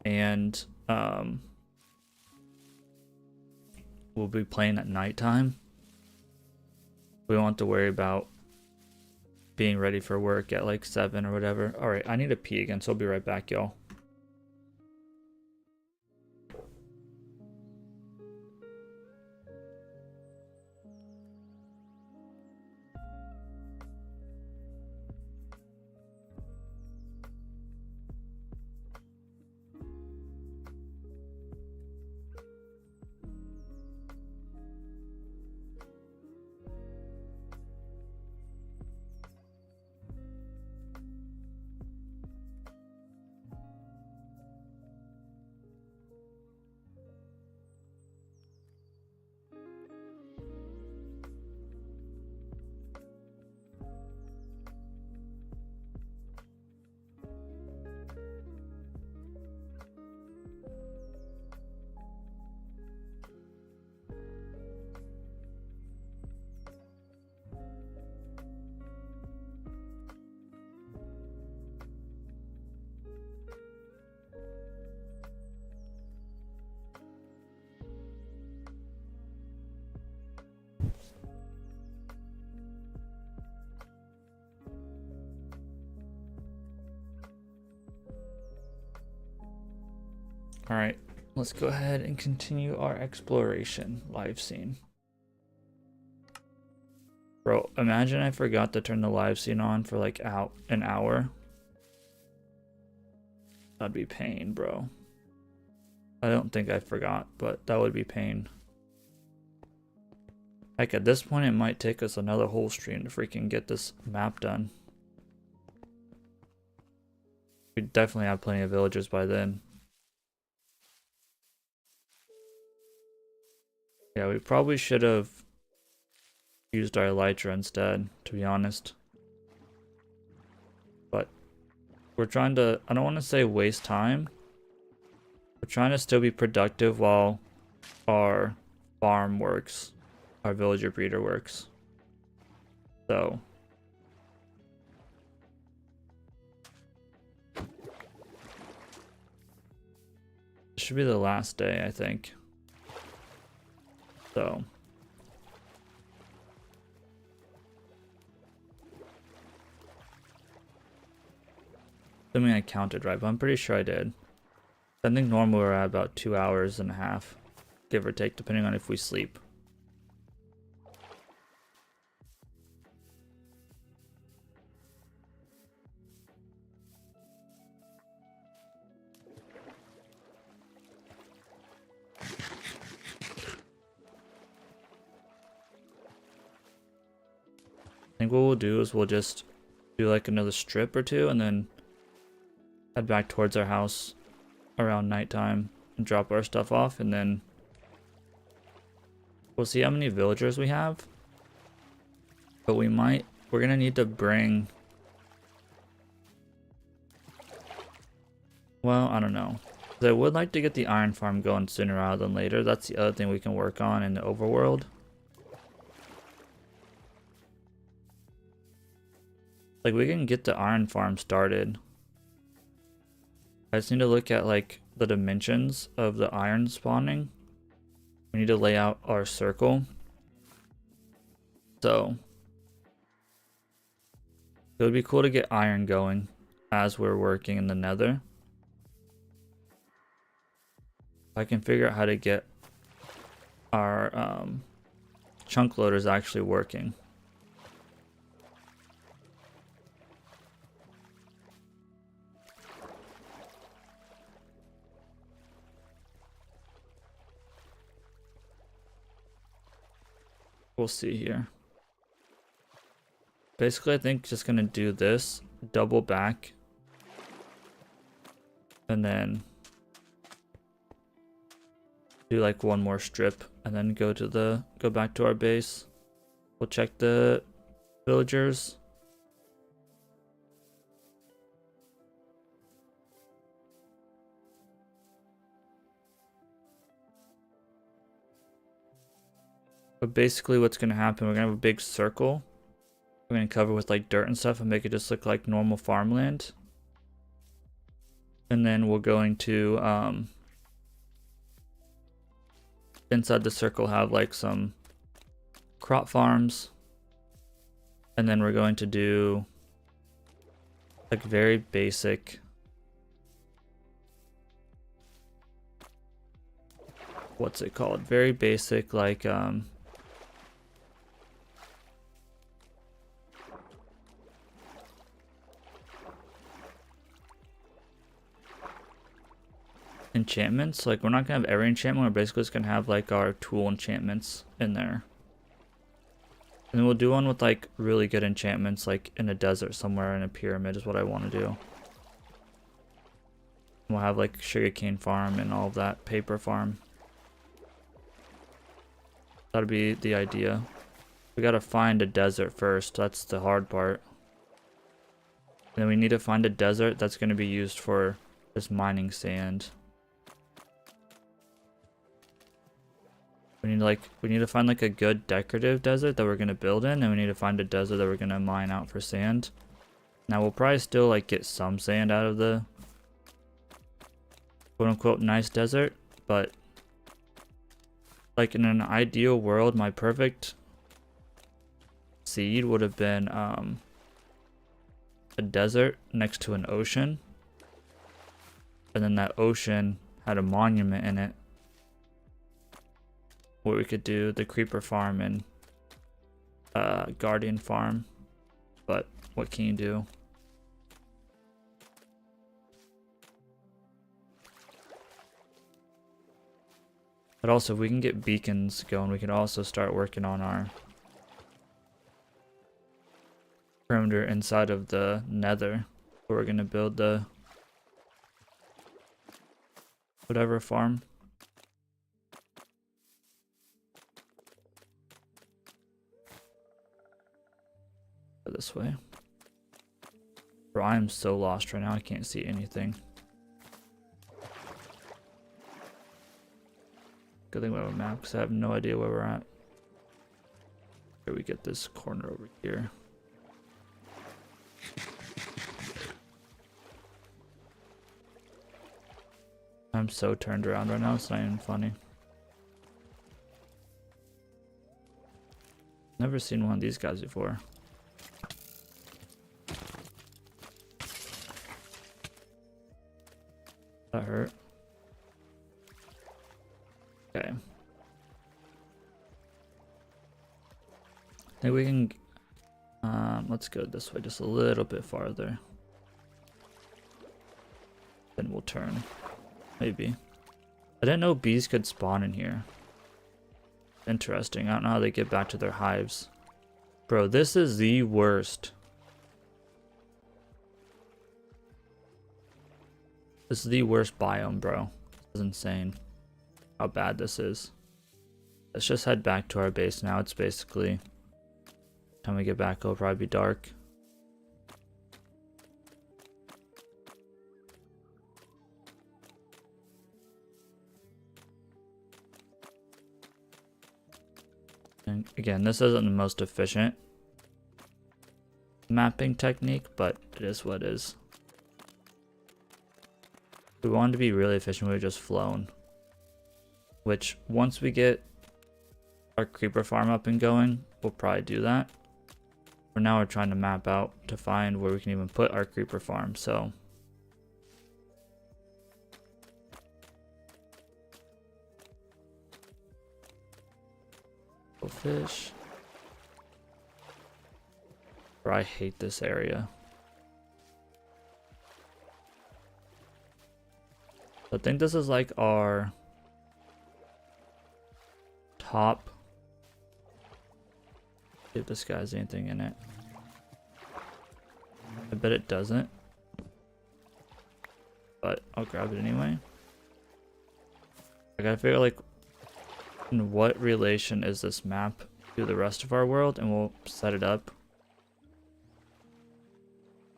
and we'll be playing at nighttime. We won't have to worry about being ready for work at like 7 or whatever. All right, I need to pee again, so I'll be right back, y'all. Alright, let's go ahead and continue our exploration live scene. Bro, imagine I forgot to turn the live scene on for like an hour. That'd be pain, bro. I don't think I forgot, but that would be pain. Like at this point, it might take us another whole stream to freaking get this map done. We definitely have plenty of villagers by then. Yeah, we probably should have used our elytra instead, to be honest. But we're trying to, I don't want to say waste time. We're trying to still be productive while our farm works, our villager breeder works. So this should be the last day, I think. So assuming I counted right, but I'm pretty sure I did. I think normally we're at about 2 hours and a half, give or take, depending on if we sleep. think what we'll do is we'll just do like another strip or two and then head back towards our house around nighttime and drop our stuff off, and then we'll see how many villagers we have. But we're gonna need to bring, well, I don't know. I would like to get the iron farm going sooner rather than later. That's the other thing we can work on in the overworld. Like, we can get the iron farm started. I just need to look at like the dimensions of the iron spawning. We need to lay out our circle. So it would be cool to get iron going as we're working in the nether. I can figure out how to get our chunk loaders actually working. We'll see here. Basically, I think just gonna do this, double back, and then do like one more strip, and then go back to our base. We'll check the villagers. But basically what's going to happen, we're going to have a big circle. We're going to cover with like dirt and stuff and make it just look like normal farmland. And then we're going to, inside the circle have like some crop farms. And then we're going to do like very basic, what's it called? Very basic like, enchantments. Like, we're not gonna have every enchantment, we're basically just gonna have like our tool enchantments in there. And then we'll do one with like really good enchantments, like in a desert somewhere in a pyramid is what I want to do. We'll have like sugarcane farm and all of that, paper farm. That'll be the idea. We gotta find a desert first, that's the hard part. And then we need to find a desert that's gonna be used for just mining sand. We need to find like a good decorative desert that we're gonna build in, and we need to find a desert that we're gonna mine out for sand. Now we'll probably still like get some sand out of the quote unquote nice desert, but like in an ideal world, my perfect seed would have been a desert next to an ocean, and then that ocean had a monument in it where we could do the creeper farm and guardian farm. But what can you do? But also, if we can get beacons going, we can also start working on our perimeter inside of the nether, where we're gonna build the whatever farm. Go this way. Bro, I am so lost right now, I can't see anything. Good thing we have a map, because I have no idea where we're at. Here we get this corner over here. I'm so turned around right now, it's not even funny. Never seen one of these guys before. That hurt. Okay. I think we can, let's go this way just a little bit farther. Then we'll turn. Maybe. I didn't know bees could spawn in here. Interesting. I don't know how they get back to their hives. Bro, this is the worst. This is the worst biome, bro. This is insane how bad this is. Let's just head back to our base now. It's basically, time we get back, it'll probably be dark. And again, this isn't the most efficient mapping technique, but it is what it is. If we wanted to be really efficient, we would just flown. Which, once we get our creeper farm up and going, we'll probably do that. For now, we're trying to map out to find where we can even put our creeper farm, so. Fish. Bro, I hate this area. I think this is like our top. See if this guy has anything in it. I bet it doesn't. But I'll grab it anyway. I gotta figure like in what relation is this map to the rest of our world, and we'll set it up.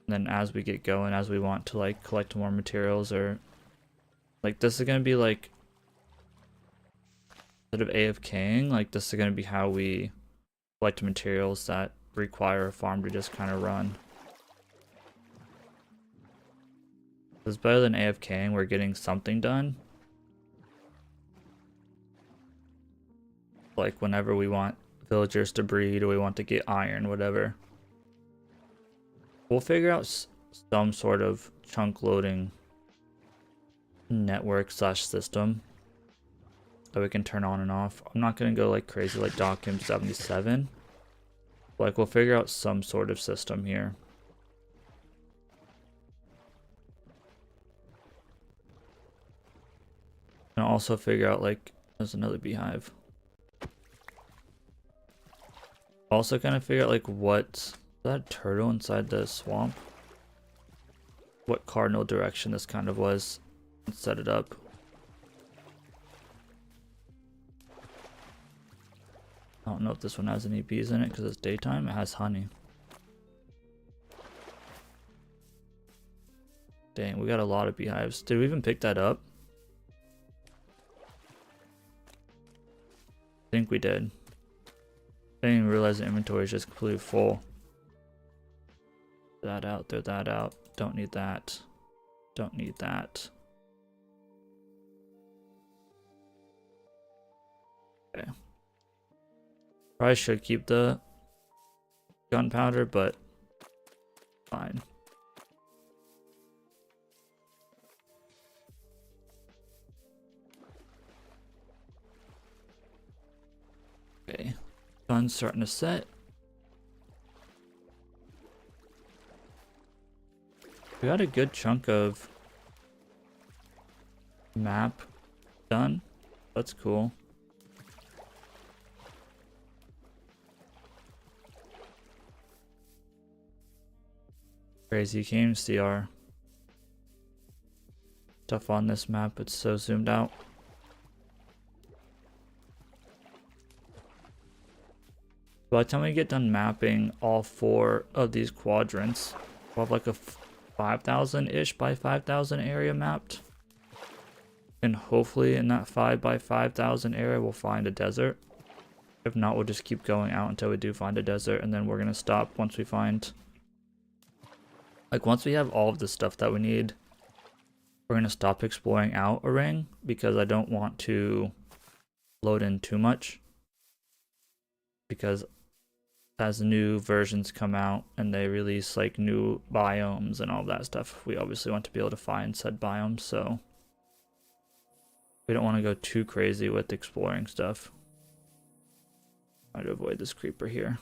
And then as we get going, as we want to like collect more materials, or like this is gonna be like, instead of AFKing, like this is gonna be how we collect materials that require a farm to just kind of run. It's better than AFKing. We're getting something done. Like whenever we want villagers to breed or we want to get iron, whatever. We'll figure out some sort of chunk loading network slash system that we can turn on and off. I'm not going to go like crazy like Dockim 77. Like we'll figure out some sort of system here. And also figure out like, there's another beehive. Also kind of figure out like what's that turtle inside the swamp? What cardinal direction this kind of was, and set it up. I don't know if this one has any bees in it because it's daytime. It has honey. Dang, we got a lot of beehives. Did we even pick that up? I think we did. I didn't even realize the inventory is just completely full. Throw that out, throw that out. Don't need that. Don't need that. Okay. Probably should keep the gunpowder, but fine. Okay. Sun's starting to set. We got a good chunk of map done. That's cool. Crazy, you can't even see our stuff on this map. It's so zoomed out. By the time we get done mapping all 4 of these quadrants, we'll have like a 5,000-ish by 5,000 area mapped. And hopefully in that 5 by 5,000 area we'll find a desert. If not, we'll just keep going out until we do find a desert, and then we're gonna stop once we find, like once we have all of the stuff that we need, we're gonna stop exploring out a ring, because I don't want to load in too much. Because as new versions come out and they release like new biomes and all that stuff, we obviously want to be able to find said biomes, so we don't want to go too crazy with exploring stuff. Try to avoid this creeper here.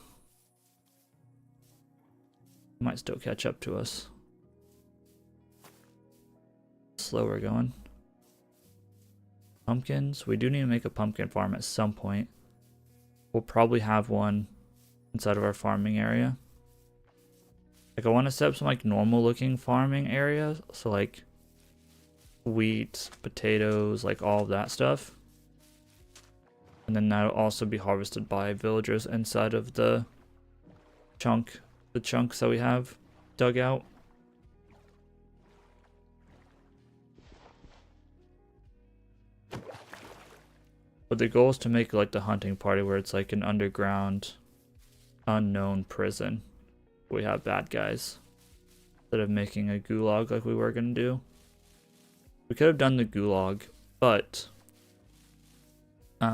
Might still catch up to us. Slow we're going. Pumpkins. We do need to make a pumpkin farm at some point. We'll probably have one inside of our farming area. Like I want to set up some like normal looking farming areas, so like wheat, potatoes, like all of that stuff. And then that'll also be harvested by villagers inside of the chunks that we have dug out. But the goal is to make like the hunting party where it's like an underground, unknown prison. We have bad guys. Instead of making a gulag like we were gonna do. We could have done the gulag, but it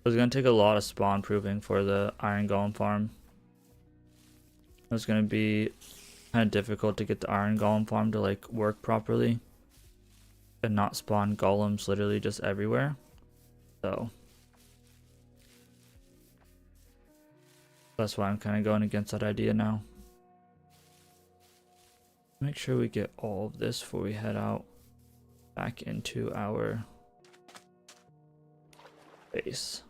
was gonna take a lot of spawn proving for the iron golem farm. It was gonna be kind of difficult to get the iron golem farm to like work properly and not spawn golems literally just everywhere. So that's why I'm kind of going against that idea now. Make sure we get all of this before we head out back into our base.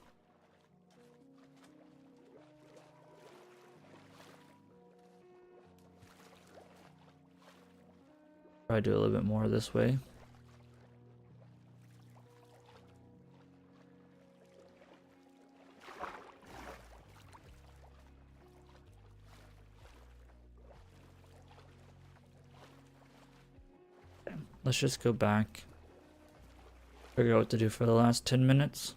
Probably do a little bit more this way. Let's just go back, figure out what to do for the last 10 minutes.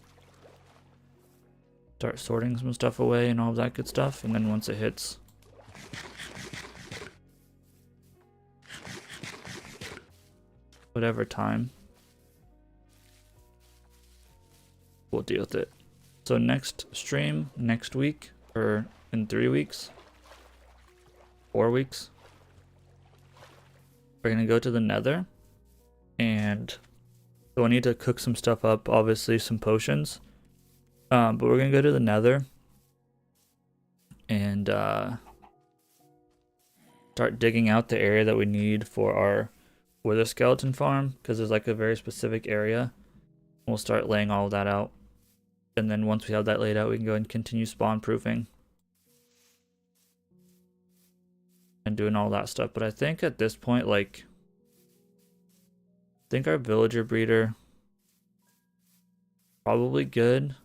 Start sorting some stuff away and all of that good stuff, and then once it hits whatever time, we'll deal with it. So next stream, next week, or in 3 weeks, 4 weeks, we're gonna go to the Nether. And so I need to cook some stuff up, obviously some potions. But we're gonna go to the Nether and start digging out the area that we need for our wither skeleton farm, because there's like a very specific area. We'll start laying all of that out, and then once we have that laid out, we can go and continue spawn proofing and doing all that stuff. But I think at this point, like, I think our villager breeder probably good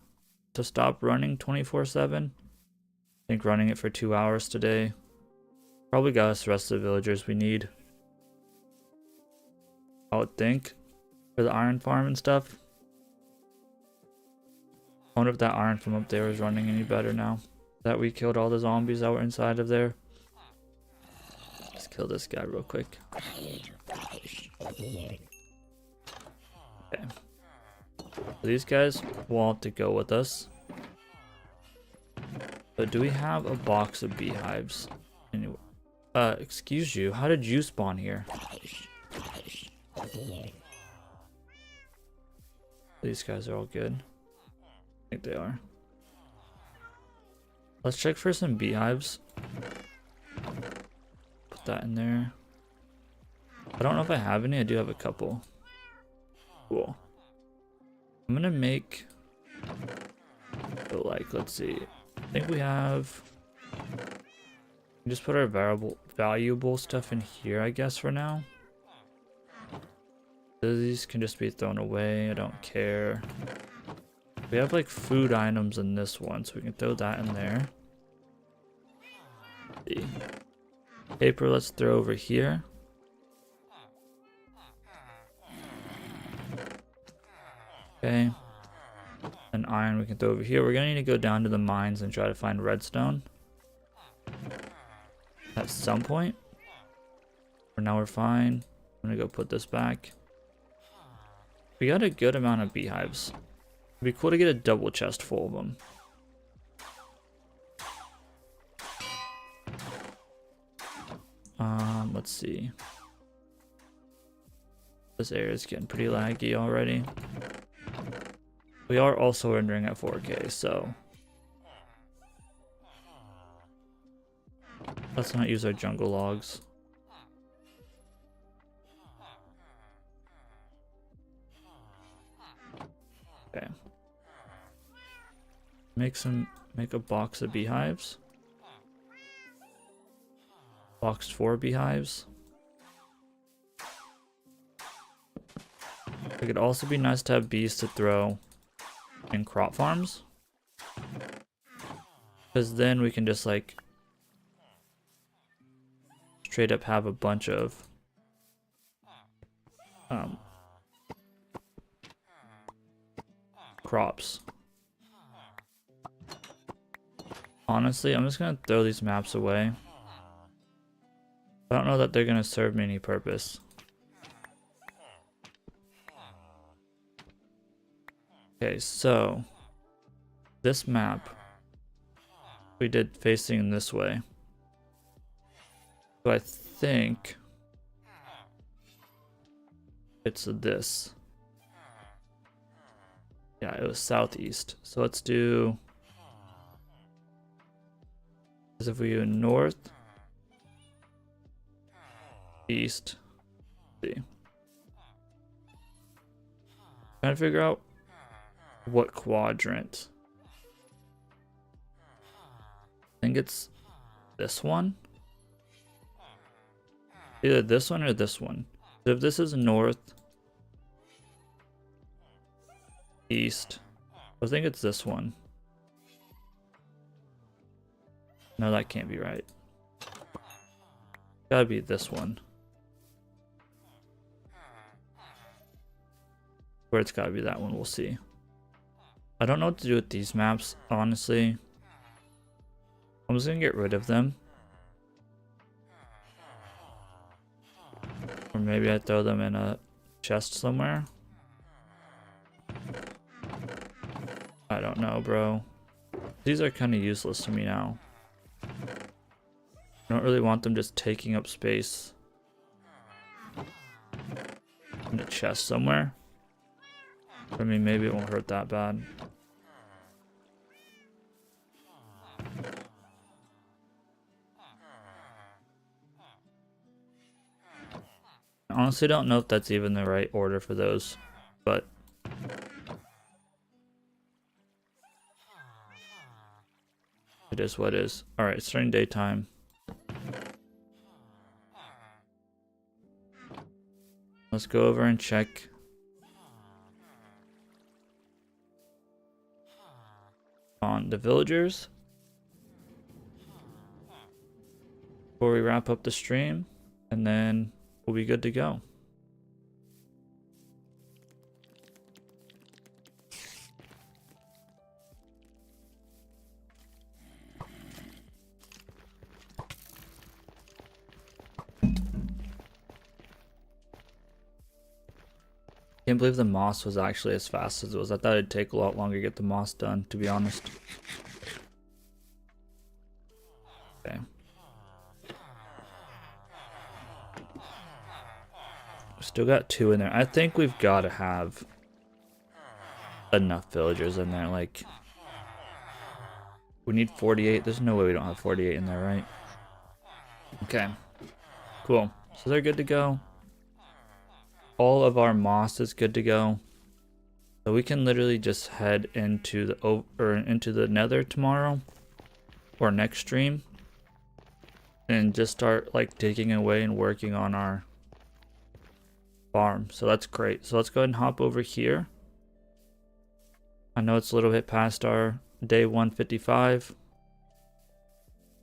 to stop running 24/7. I think running it for 2 hours today probably got us the rest of the villagers we need, I would think, for the iron farm and stuff. I wonder if that iron from up there is running any better now that we killed all the zombies that were inside of there. Let's kill this guy real quick. Okay. So these guys want to go with us. But do we have a box of beehives? Anyway, excuse you, how did you spawn here? These guys are all good. I think they are. Let's check for some beehives. Put that in there. I don't know if I have any. I do have a couple. Cool. I'm gonna make, so like, let's see. I think we have, just put our valuable stuff in here, I guess, for now. These can just be thrown away. I don't care. We have like food items in this one, so we can throw that in there. Let's see. Paper, let's throw over here. Okay. And iron we can throw over here. We're gonna need to go down to the mines and try to find redstone at some point. For now we're fine. I'm gonna go put this back. We got a good amount of beehives. It'd be cool to get a double chest full of them. Let's see. This area is getting pretty laggy already. We are also rendering at 4K, so let's not use our jungle logs. Okay. Make a box of beehives. Box 4 beehives. It could also be nice to have bees to throw in crop farms. Because then we can just like straight up have a bunch of crops. Honestly, I'm just gonna throw these maps away. I don't know that they're gonna serve me any purpose. Okay, so this map we did facing this way. So I think it's this. Yeah, it was southeast. So let's do, as if we do north, east. Let's see. Trying to figure out what quadrant. I think it's this one. Either this one or this one. So if this is north, east, I think it's this one. No, that can't be right. Gotta be this one. Or it's gotta be that one, we'll see. I don't know what to do with these maps, honestly. I'm just gonna get rid of them. Or maybe I throw them in a chest somewhere. I don't know, bro. These are kind of useless to me now. I don't really want them just taking up space in a chest somewhere. I mean, maybe it won't hurt that bad. I honestly don't know if that's even the right order for those, but it is what it is. Alright, it's starting daytime. Let's go over and check on the villagers before we wrap up the stream, and then we'll be good to go. Can't believe the moss was actually as fast as it was. I thought it'd take a lot longer to get the moss done, to be honest. Okay. Still got 2 in there. I think we've got to have enough villagers in there. Like, we need 48. There's no way we don't have 48 in there, right? Okay. Cool. So they're good to go. All of our moss is good to go. So we can literally just head into the nether tomorrow or next stream and just start like digging away and working on our farm. So that's great. So let's go ahead and hop over here. I know it's a little bit past our day 155.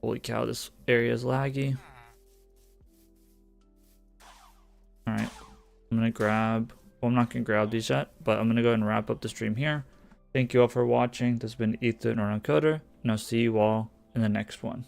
Holy cow, this area is laggy. Alright. I'm going to grab, well, I'm not going to grab these yet, but I'm going to go ahead and wrap up the stream here. Thank you all for watching. This has been Ethan or Uncoder, and I'll see you all in the next one.